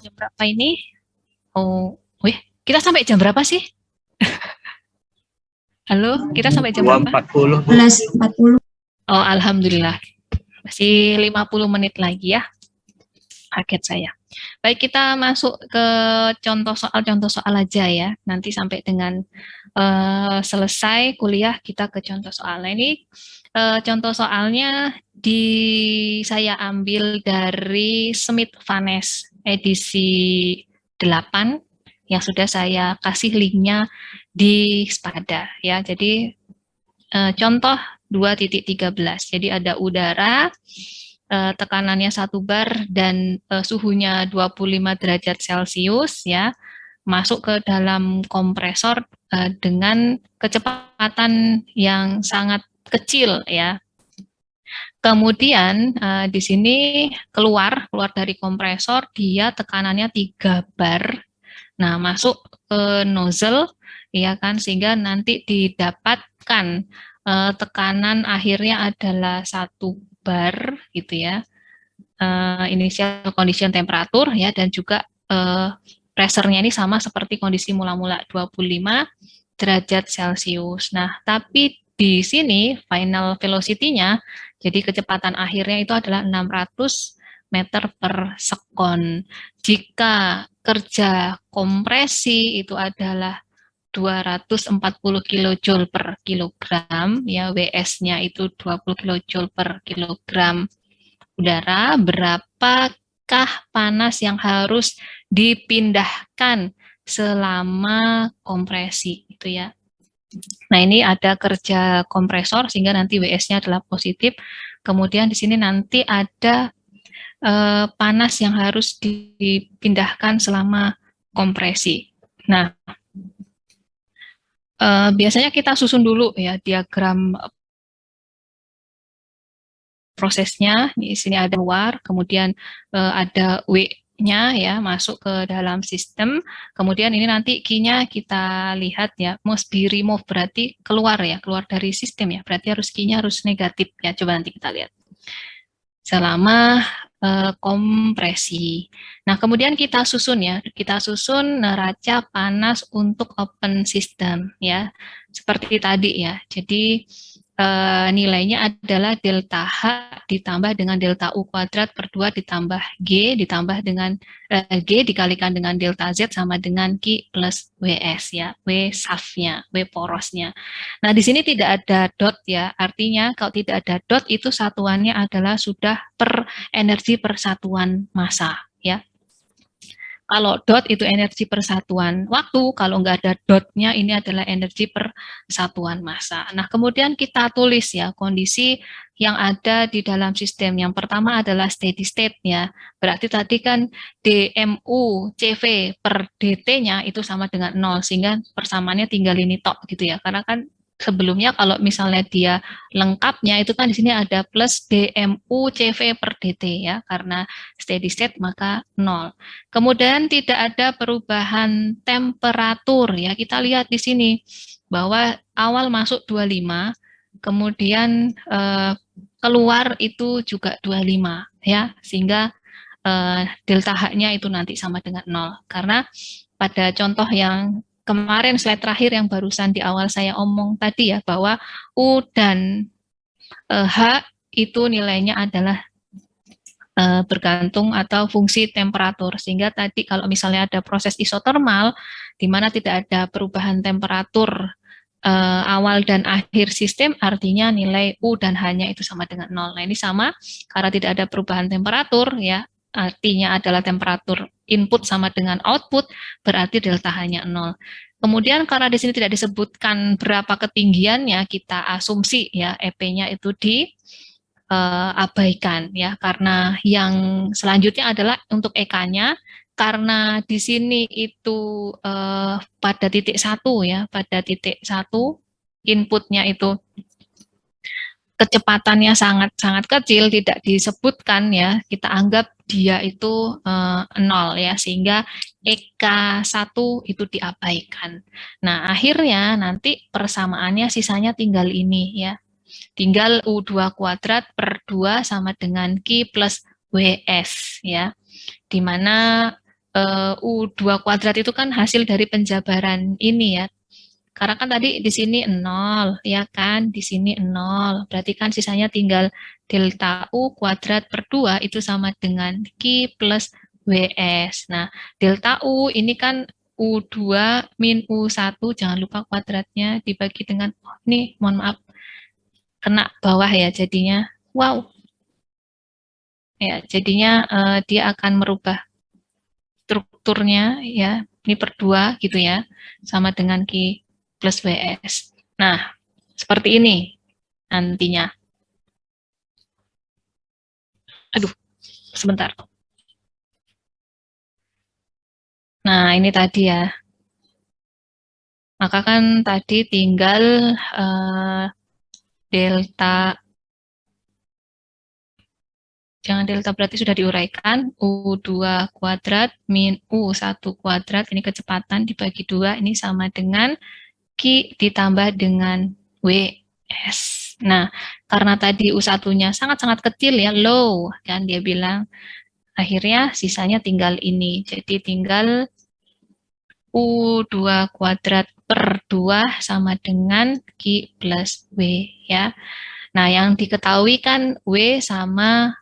jam berapa ini? Kita sampai jam berapa sih? Halo, kita sampai jam berapa? 12.40. Oh, alhamdulillah. Masih 50 menit lagi ya. Kaget saya. Baik, kita masuk ke contoh soal aja ya. Nanti sampai dengan selesai kuliah kita ke contoh soal. Nah, ini contoh soalnya saya ambil dari Smith Vanes edisi 8 yang sudah saya kasih linknya di Spada ya. Jadi contoh 2.13. Jadi ada udara, tekanannya 1 bar dan suhunya 25 derajat Celcius ya, masuk ke dalam kompresor dengan kecepatan yang sangat kecil ya. Kemudian di sini keluar dari kompresor, dia tekanannya 3 bar. Nah, masuk ke nozzle ya kan, sehingga nanti didapatkan tekanan akhirnya adalah 1 bar gitu ya. Initial condition temperatur ya, dan juga pressure-nya ini sama seperti kondisi mula-mula 25 derajat Celcius. Nah, tapi di sini final velocity-nya, jadi kecepatan akhirnya itu adalah 600 meter per sekon. Jika kerja kompresi itu adalah 240 kJ per kilogram, ya WS-nya itu 20 kJ per kilogram udara, berapakah panas yang harus dipindahkan selama kompresi itu ya. Nah, ini ada kerja kompresor sehingga nanti WS-nya adalah positif. Kemudian di sini nanti ada panas yang harus dipindahkan selama kompresi. Nah, biasanya kita susun dulu ya diagram prosesnya. Di sini ada keluar, kemudian ada W-nya ya masuk ke dalam sistem. Kemudian ini nanti key-nya kita lihat ya, must be removed berarti keluar ya, keluar dari sistem ya. Berarti harus key-nya harus negatif ya. Coba nanti kita lihat. Selama kompresi. Nah, kemudian kita susun ya, kita susun neraca panas untuk open system ya, seperti tadi ya. Jadi nilainya adalah delta H ditambah dengan delta U kuadrat per 2 ditambah G ditambah dengan G dikalikan dengan delta Z sama dengan Q plus WS ya, W saf-nya, W porosnya. Nah, di sini tidak ada dot ya, artinya kalau tidak ada dot itu satuannya adalah sudah per energi persatuan massa ya. Kalau dot itu energi persatuan waktu, kalau nggak ada dotnya ini adalah energi persatuan massa. Nah, kemudian kita tulis ya kondisi yang ada di dalam sistem. Yang pertama adalah steady state ya. Berarti tadi kan dmu CV per dt-nya itu sama dengan 0, sehingga persamaannya tinggal ini tok gitu ya. Karena kan sebelumnya kalau misalnya dia lengkapnya itu kan di sini ada plus dmu CV per dt ya, karena steady state maka 0. Kemudian tidak ada perubahan temperatur ya. Kita lihat di sini bahwa awal masuk 25, kemudian keluar itu juga 25 ya, sehingga delta H-nya itu nanti sama dengan 0. Karena pada contoh yang kemarin slide terakhir yang barusan di awal saya omong tadi ya, bahwa U dan H itu nilainya adalah bergantung atau fungsi temperatur, sehingga tadi kalau misalnya ada proses isotermal di mana tidak ada perubahan temperatur awal dan akhir sistem, artinya nilai U dan H-nya itu sama dengan 0. Nah, ini sama karena tidak ada perubahan temperatur ya, artinya adalah temperatur input sama dengan output, berarti delta H-nya 0. Kemudian karena di sini tidak disebutkan berapa ketinggiannya, kita asumsi ya EP-nya itu abaikan ya, karena yang selanjutnya adalah untuk EK-nya, karena di sini itu pada titik 1 ya, pada titik 1 inputnya itu kecepatannya sangat-sangat kecil, tidak disebutkan ya, kita anggap dia itu 0 ya, sehingga EK1 itu diabaikan. Nah, akhirnya nanti persamaannya sisanya tinggal ini ya, tinggal U2 kuadrat per 2 sama dengan Q plus WS ya, di mana U2 kuadrat itu kan hasil dari penjabaran ini ya. Karena kan tadi di sini 0, ya kan? Di sini 0. Berarti kan sisanya tinggal delta U kuadrat per 2 itu sama dengan Q plus WS. Nah, delta U ini kan U2 min U1, jangan lupa kuadratnya dibagi dengan, oh, ini mohon maaf, kena bawah ya jadinya. Wow. Ya, jadinya dia akan merubah strukturnya ya. Ini per 2 gitu ya. Sama dengan Q plus WS. Nah, seperti ini nantinya. Aduh, sebentar. Nah, ini tadi ya. Maka kan tadi tinggal delta, jangan delta berarti sudah diuraikan, U2 kuadrat min U1 kuadrat, ini kecepatan dibagi 2, ini sama dengan Q ditambah dengan WS. Nah, karena tadi U1-nya sangat-sangat kecil ya, low, kan dia bilang, akhirnya sisanya tinggal ini. Jadi tinggal U2 kuadrat per 2 sama dengan Q plus W ya. Nah, yang diketahui kan W sama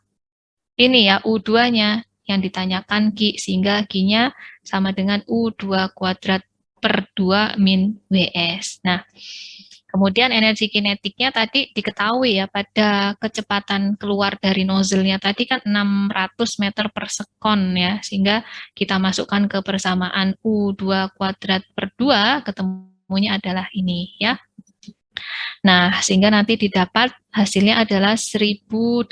ini ya, U2-nya yang ditanyakan Q, sehingga Q-nya sama dengan U2 kuadrat per 2 min WS. Nah, kemudian energi kinetiknya tadi diketahui ya, pada kecepatan keluar dari nozzle-nya tadi kan 600 meter per sekon ya, sehingga kita masukkan ke persamaan U2 kuadrat per 2, ketemunya adalah ini ya. Nah, sehingga nanti didapat hasilnya adalah 180.000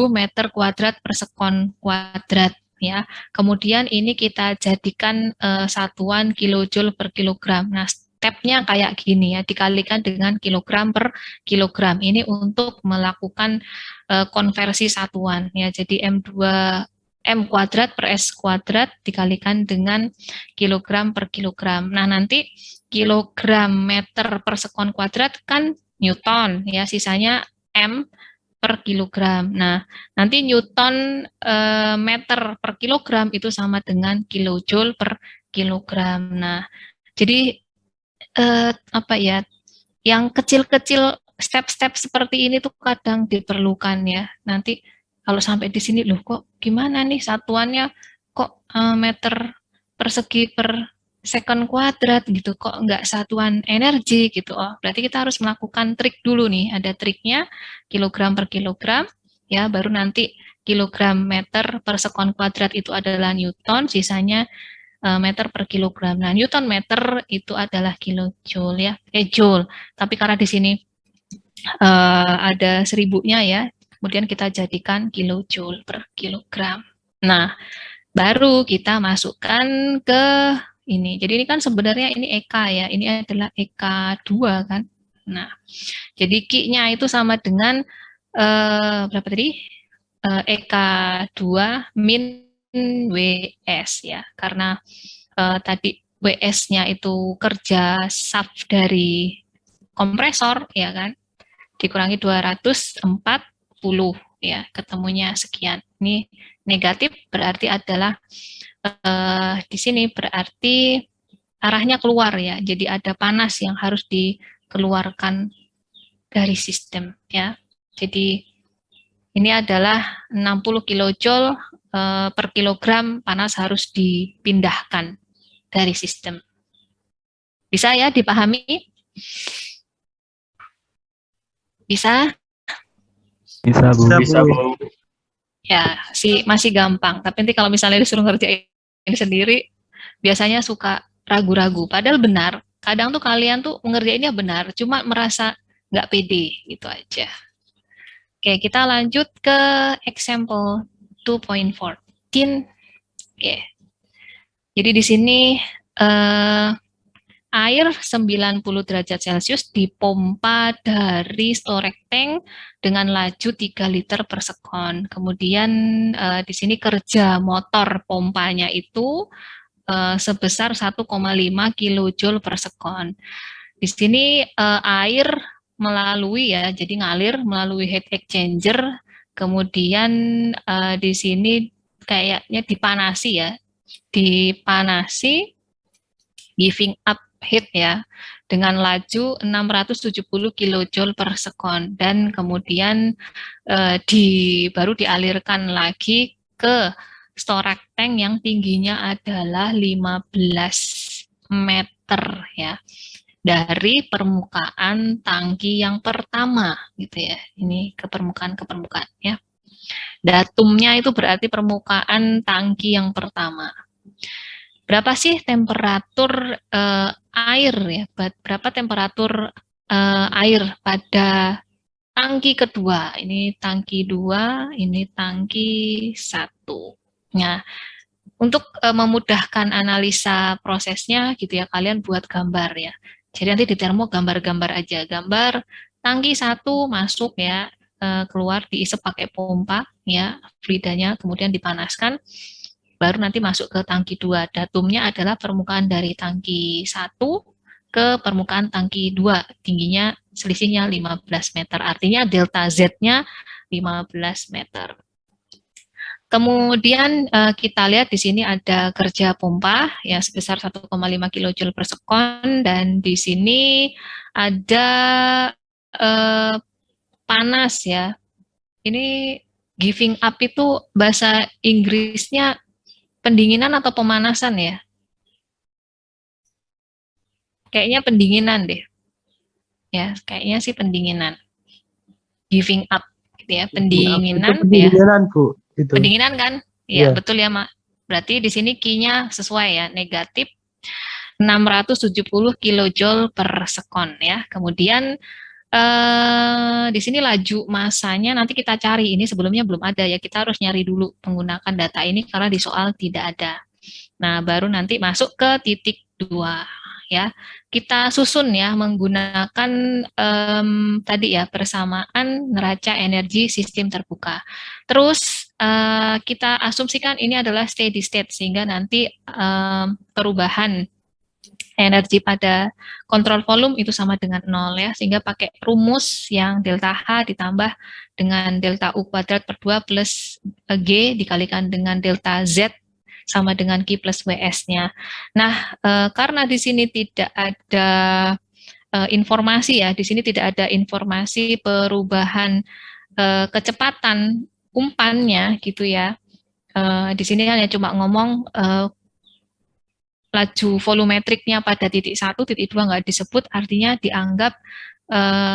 meter kuadrat per sekon kuadrat ya. Kemudian ini kita jadikan satuan kilojoule per kilogram. Nah, stepnya kayak gini ya, dikalikan dengan kilogram per kilogram. Ini untuk melakukan konversi satuan ya. Jadi M kuadrat per S kuadrat dikalikan dengan kilogram per kilogram. Nah, nanti kilogram meter per sekon kuadrat kan Newton ya, sisanya M per kilogram. Nah, nanti Newton meter per kilogram itu sama dengan kilojoule per kilogram. Nah, jadi apa ya, yang kecil-kecil step-step seperti ini tuh kadang diperlukan ya. Nanti kalau sampai di sini loh kok gimana nih satuannya kok meter persegi per second kuadrat gitu, kok nggak satuan energi gitu. Oh, berarti kita harus melakukan trik dulu nih. Ada triknya kilogram per kilogram ya, baru nanti kilogram meter per sekon kuadrat itu adalah Newton, sisanya meter per kilogram. Nah, Newton meter itu adalah kilojoule ya, joule. Tapi karena di sini ada 1000-nya ya, kemudian kita jadikan kilojoule per kilogram. Nah, baru kita masukkan ke ini. Jadi ini kan sebenarnya ini EK ya, ini adalah EK2 kan. Nah, jadi Q-nya itu sama dengan berapa tadi? EK2 min WS ya, karena tadi WS-nya itu kerja shaft dari kompresor ya kan, dikurangi 240 ya, ketemunya sekian. Ini negatif berarti adalah di sini berarti arahnya keluar ya, jadi ada panas yang harus dikeluarkan dari sistem ya. Jadi ini adalah 60 kilojoule per kilogram panas harus dipindahkan dari sistem. Bisa ya dipahami? Bisa? Bisa, Bu. Bisa, Bu. Ya, masih gampang. Tapi nanti kalau misalnya disuruh ngerjain sendiri, biasanya suka ragu-ragu. Padahal benar. Kadang tuh kalian tuh mengerjainnya benar, cuma merasa nggak pede, gitu aja. Oke, kita lanjut ke example 2.14. Oke. Jadi di sini air 90 derajat Celcius dipompa dari storage tank dengan laju 3 liter per sekon. Kemudian di sini kerja motor pompanya itu sebesar 1,5 kilojoule per sekon. Di sini air melalui ya, jadi ngalir melalui heat exchanger, kemudian di sini kayaknya dipanasi ya, giving up heat ya, dengan laju 670 kilojoule per sekon, dan kemudian baru dialirkan lagi ke storage tank yang tingginya adalah 15 meter ya, dari permukaan tangki yang pertama gitu ya. Ini ke permukaan ya. Datumnya itu berarti permukaan tangki yang pertama. Berapa sih temperatur air ya? Berapa temperatur air pada tangki kedua? Ini tangki 2, ini tangki 1. Nah, untuk memudahkan analisa prosesnya gitu ya, kalian buat gambar ya. Jadi nanti di termo gambar-gambar aja. Gambar tangki 1 masuk ya, keluar diisep pakai pompa ya, fluidanya, kemudian dipanaskan, baru nanti masuk ke tangki 2. Datumnya adalah permukaan dari tangki 1 ke permukaan tangki 2. Tingginya selisihnya 15 meter. Artinya delta Z-nya 15 meter. Kemudian kita lihat di sini ada kerja pompa ya sebesar 1,5 kilojoule per sekon, dan di sini ada panas ya. Ini giving up itu bahasa Inggrisnya pendinginan atau pemanasan ya? Kayaknya pendinginan deh. Ya, kayaknya sih pendinginan. Giving up gitu ya, pendinginan, pendinginan ya. Bu. Itu. Pendinginan kan? Iya, betul ya, Mak. Berarti di sini Q-nya sesuai ya, negatif 670 kilojoule per sekon ya. Kemudian di sini laju masanya nanti kita cari, ini sebelumnya belum ada ya, kita harus nyari dulu menggunakan data ini karena di soal tidak ada. Nah, baru nanti masuk ke titik 2 ya. Kita susun ya menggunakan tadi ya persamaan neraca energi sistem terbuka. Terus kita asumsikan ini adalah steady state sehingga nanti perubahan energi pada kontrol volume itu sama dengan 0 ya, sehingga pakai rumus yang delta H ditambah dengan delta U kuadrat per 2 plus G dikalikan dengan delta Z sama dengan Q plus WS-nya. Nah, karena di sini tidak ada informasi ya, di sini tidak ada informasi perubahan kecepatan umpannya gitu ya. Di sini hanya cuma ngomong laju volumetriknya pada titik 1, titik 2 nggak disebut, artinya dianggap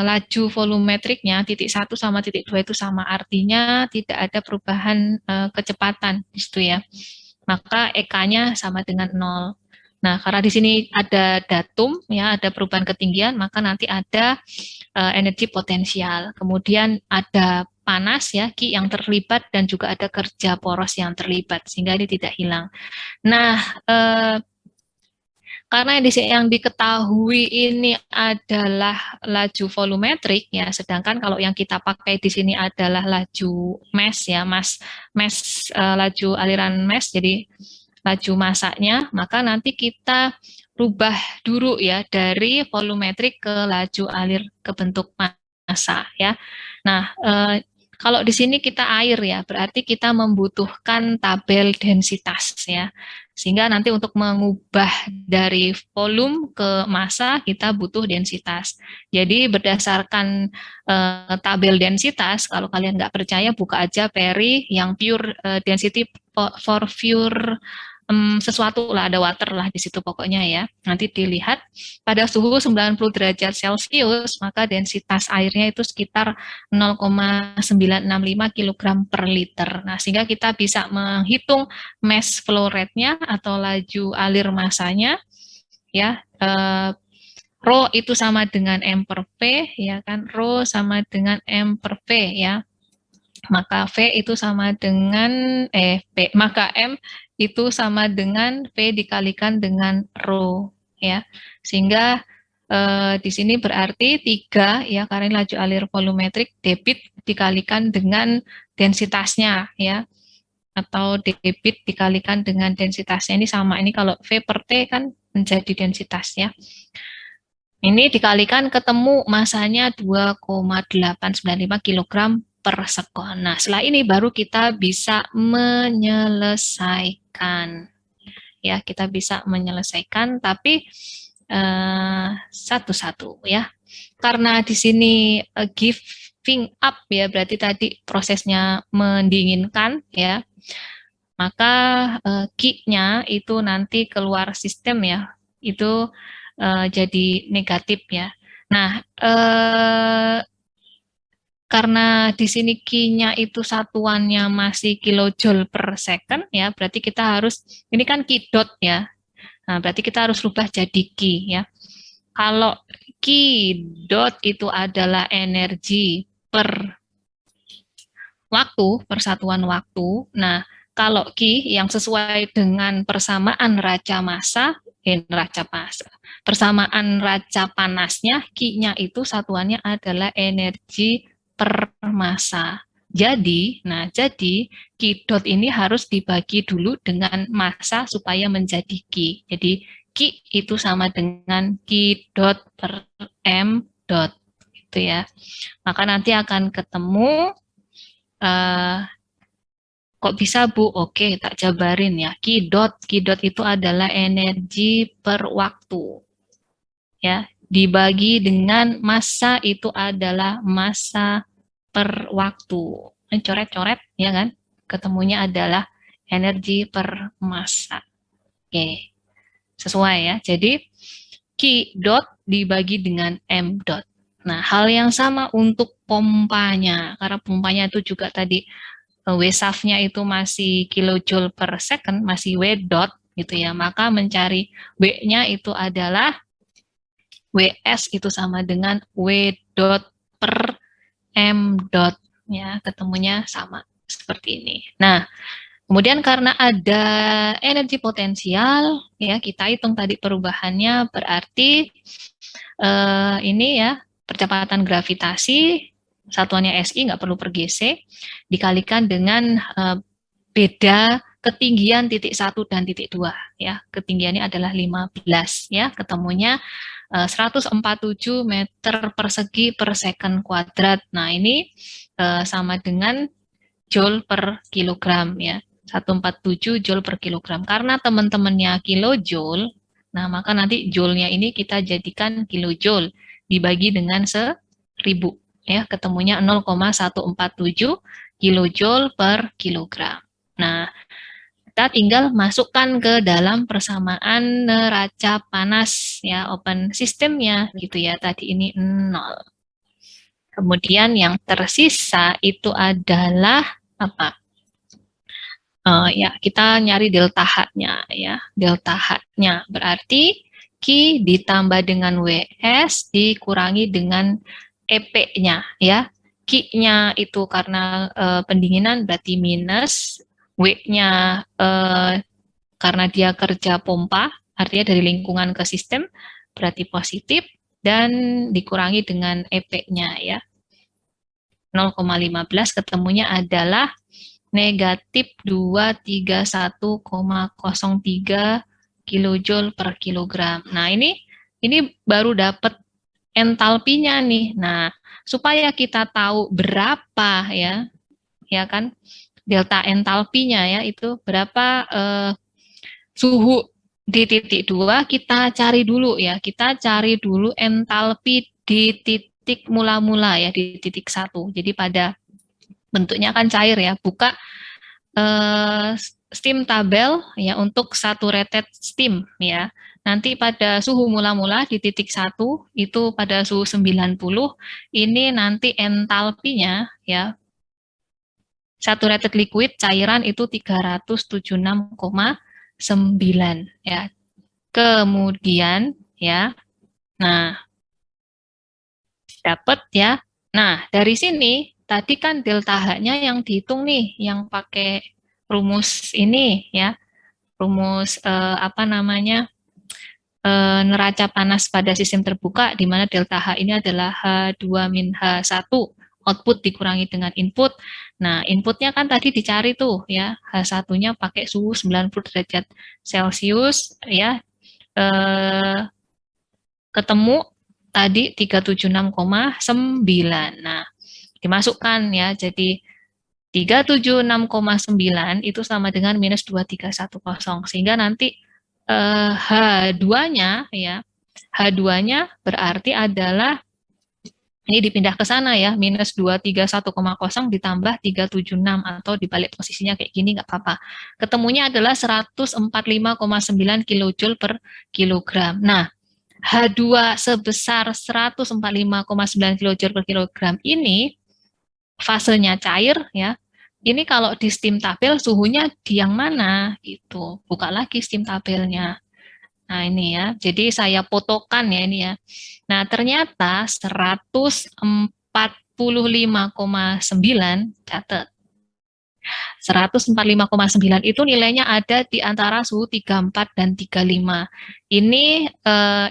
laju volumetriknya titik 1 sama titik 2 itu sama, artinya tidak ada perubahan kecepatan gitu ya. Maka EK-nya sama dengan 0. Nah, karena di sini ada datum ya, ada perubahan ketinggian, maka nanti ada energi potensial. Kemudian ada panas ya, Q yang terlibat dan juga ada kerja poros yang terlibat sehingga ini tidak hilang. Nah, karena yang diketahui ini adalah laju volumetrik ya, sedangkan kalau yang kita pakai di sini adalah laju mass ya, laju aliran mass, jadi laju masanya, maka nanti kita rubah dulu ya dari volumetrik ke laju alir ke bentuk massa ya. Nah, kalau di sini kita air ya, berarti kita membutuhkan tabel densitas ya. Sehingga nanti untuk mengubah dari volume ke massa kita butuh densitas. Jadi berdasarkan tabel densitas, kalau kalian nggak percaya buka aja Perry yang pure density for pure sesuatu lah, ada water lah di situ pokoknya ya. Nanti dilihat pada suhu 90 derajat Celcius, maka densitas airnya itu sekitar 0,965 kg per liter. Nah, sehingga kita bisa menghitung mass flow rate-nya atau laju alir massanya ya. Rho itu sama dengan M per V ya kan, Rho sama dengan M per V ya. Maka V itu sama dengan maka M itu sama dengan V dikalikan dengan Rho ya. Sehingga di sini berarti 3 ya, karena laju alir volumetrik debit dikalikan dengan densitasnya ya. Atau debit dikalikan dengan densitasnya, ini sama, ini kalau V per T kan menjadi densitas ya. Ini dikalikan ketemu masanya 2,895 kg per sekon. Nah, setelah ini baru kita bisa menyelesaikan. Ya, kita bisa menyelesaikan, tapi satu-satu ya. Karena di sini giving up ya, berarti tadi prosesnya mendinginkan ya. Maka Q-nya itu nanti keluar sistem ya, itu jadi negatif ya. Nah, karena di sini Q-nya itu satuannya masih kilojoule per second ya, berarti kita harus, ini kan Q dot ya, nah berarti kita harus rubah jadi Q ya. Kalau Q dot itu adalah energi per waktu, persatuan waktu, nah kalau Q yang sesuai dengan persamaan neraca massa, persamaan neraca panasnya, Q-nya itu satuannya adalah energi per massa. Jadi Q dot ini harus dibagi dulu dengan massa supaya menjadi Q. Jadi Q itu sama dengan Q dot per M dot, gitu ya. Maka nanti akan ketemu, kok bisa Bu? Oke, tak jabarin ya. Q dot itu adalah energi per waktu. Ya, dibagi dengan massa itu adalah massa per waktu. Ini coret-coret ya kan? Ketemunya adalah energi per massa. Oke. Sesuai ya. Jadi Q dot dibagi dengan M dot. Nah, hal yang sama untuk pompanya. Karena pompanya itu juga tadi W saf-nya itu masih kilojoule per second, masih W dot gitu ya. Maka mencari W-nya itu adalah WS itu sama dengan W dot per M dot ya, ketemunya sama seperti ini. Nah, Kemudian karena ada energi potensial, ya kita hitung tadi perubahannya, berarti ini ya percepatan gravitasi, satuannya SI nggak perlu per GC, dikalikan dengan beda ketinggian titik 1 dan titik 2 ya. Ketinggiannya adalah 15 ya, ketemunya 147 meter persegi per second kuadrat. Nah, ini sama dengan joule per kilogram ya. 147 joule per kilogram. Karena teman-temannya kilojoule, nah maka nanti joule-nya ini kita jadikan kilojoule dibagi dengan 1000 ya, ketemunya 0,147 kilojoule per kilogram. Nah, kita tinggal masukkan ke dalam persamaan neraca panas ya, open sistemnya gitu ya. Tadi ini 0. Kemudian yang tersisa itu adalah apa? Ya, kita nyari delta H-nya ya. Delta H-nya berarti Q ditambah dengan WS dikurangi dengan EP-nya ya. Q-nya itu karena pendinginan berarti minus, W-nya karena dia kerja pompa, artinya dari lingkungan ke sistem berarti positif, dan dikurangi dengan EP-nya ya. 0,15 ketemunya adalah negatif 231,03 kilojoule per kilogram. Nah, ini baru dapat entalpinya nih. Nah, supaya kita tahu berapa ya kan, delta entalpinya ya, itu berapa suhu di titik 2, kita cari dulu ya. Kita cari dulu entalpi di titik mula-mula ya, di titik 1. Jadi pada bentuknya kan cair ya. Buka steam tabel ya untuk saturated steam ya. Nanti pada suhu mula-mula di titik 1 itu pada suhu 90, ini nanti entalpinya ya, saturated liquid cairan itu 376,9 ya. Kemudian ya, nah dapat ya. Nah, dari sini tadi kan delta H-nya yang dihitung nih, yang pakai rumus ini ya, rumus apa namanya, neraca panas pada sistem terbuka, di mana delta H ini adalah H2 min H1, output dikurangi dengan input. Nah, inputnya kan tadi dicari tuh ya, H1-nya pakai suhu 90 derajat Celcius ya, ketemu tadi 376,9. Nah, dimasukkan ya, jadi 376,9 itu sama dengan minus 2310, sehingga nanti H2-nya ya, H2-nya berarti adalah ini dipindah ke sana ya, minus 231,0 ditambah 376, atau dibalik posisinya kayak gini nggak apa-apa. Ketemunya adalah 145,9 kilojoule per kilogram. Nah, H2 sebesar 145,9 kilojoule per kilogram ini fasenya cair ya. Ini kalau di steam tabel suhunya di yang mana gitu. Buka lagi steam tabelnya. Nah, ini ya. Jadi saya fotokan ya ini ya. Nah, ternyata 145,9, catat. 145,9 itu nilainya ada di antara suhu 34 dan 35. Ini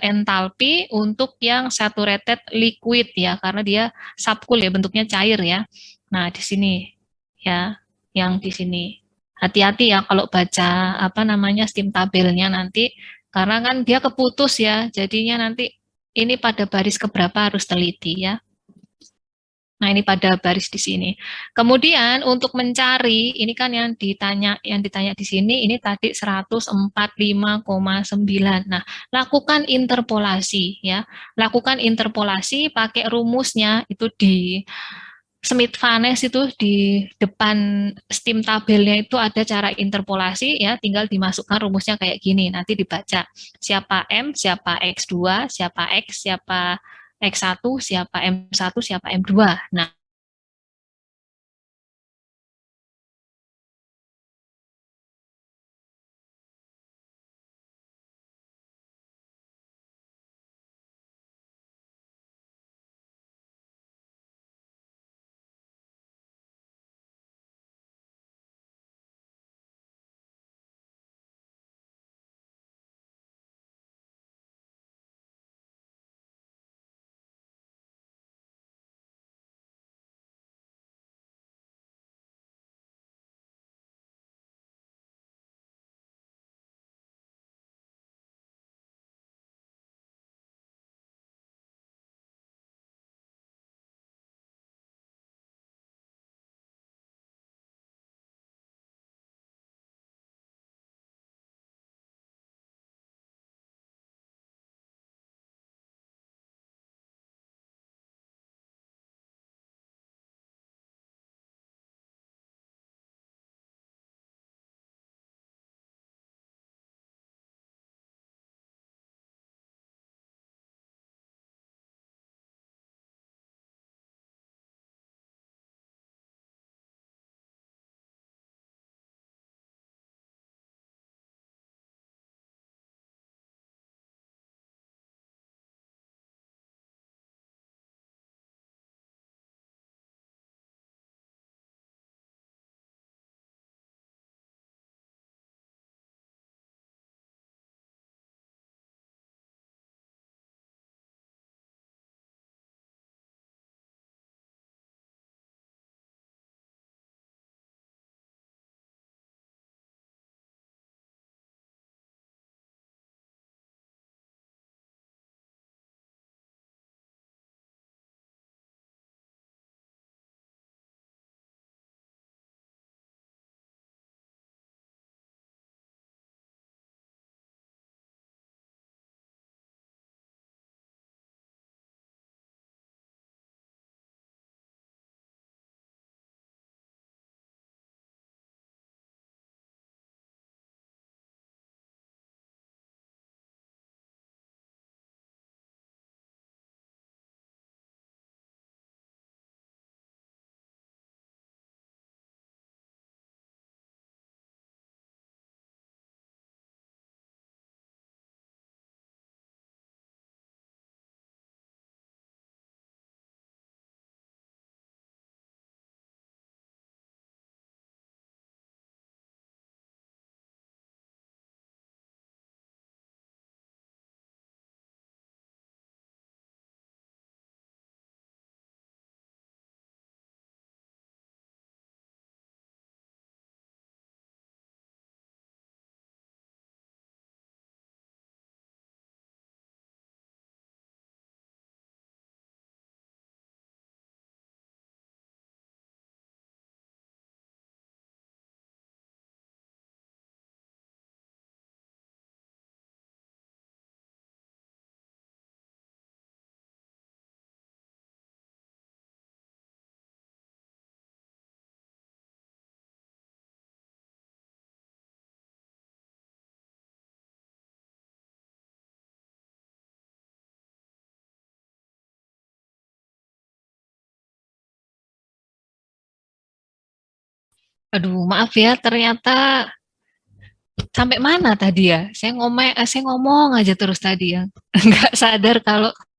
entalpi untuk yang saturated liquid ya, karena dia subcool ya, bentuknya cair ya. Nah, di sini ya, yang di sini. Hati-hati ya kalau baca apa namanya steam tabelnya nanti, karena kan dia keputus ya, jadinya nanti ini pada baris keberapa harus teliti ya. Nah, ini pada baris di sini. Kemudian untuk mencari, ini kan yang ditanya di sini, ini tadi 145,9. Nah, lakukan interpolasi ya. Lakukan interpolasi pakai rumusnya itu di Smith-Vanes, itu di depan steam tabelnya itu ada cara interpolasi ya, tinggal dimasukkan rumusnya kayak gini, nanti dibaca siapa M, siapa X2, siapa X, siapa X1, siapa M1, siapa M2. Nah, Aduh, maaf ya, ternyata sampai mana tadi ya? Saya ngomong aja terus tadi ya. Nggak sadar kalau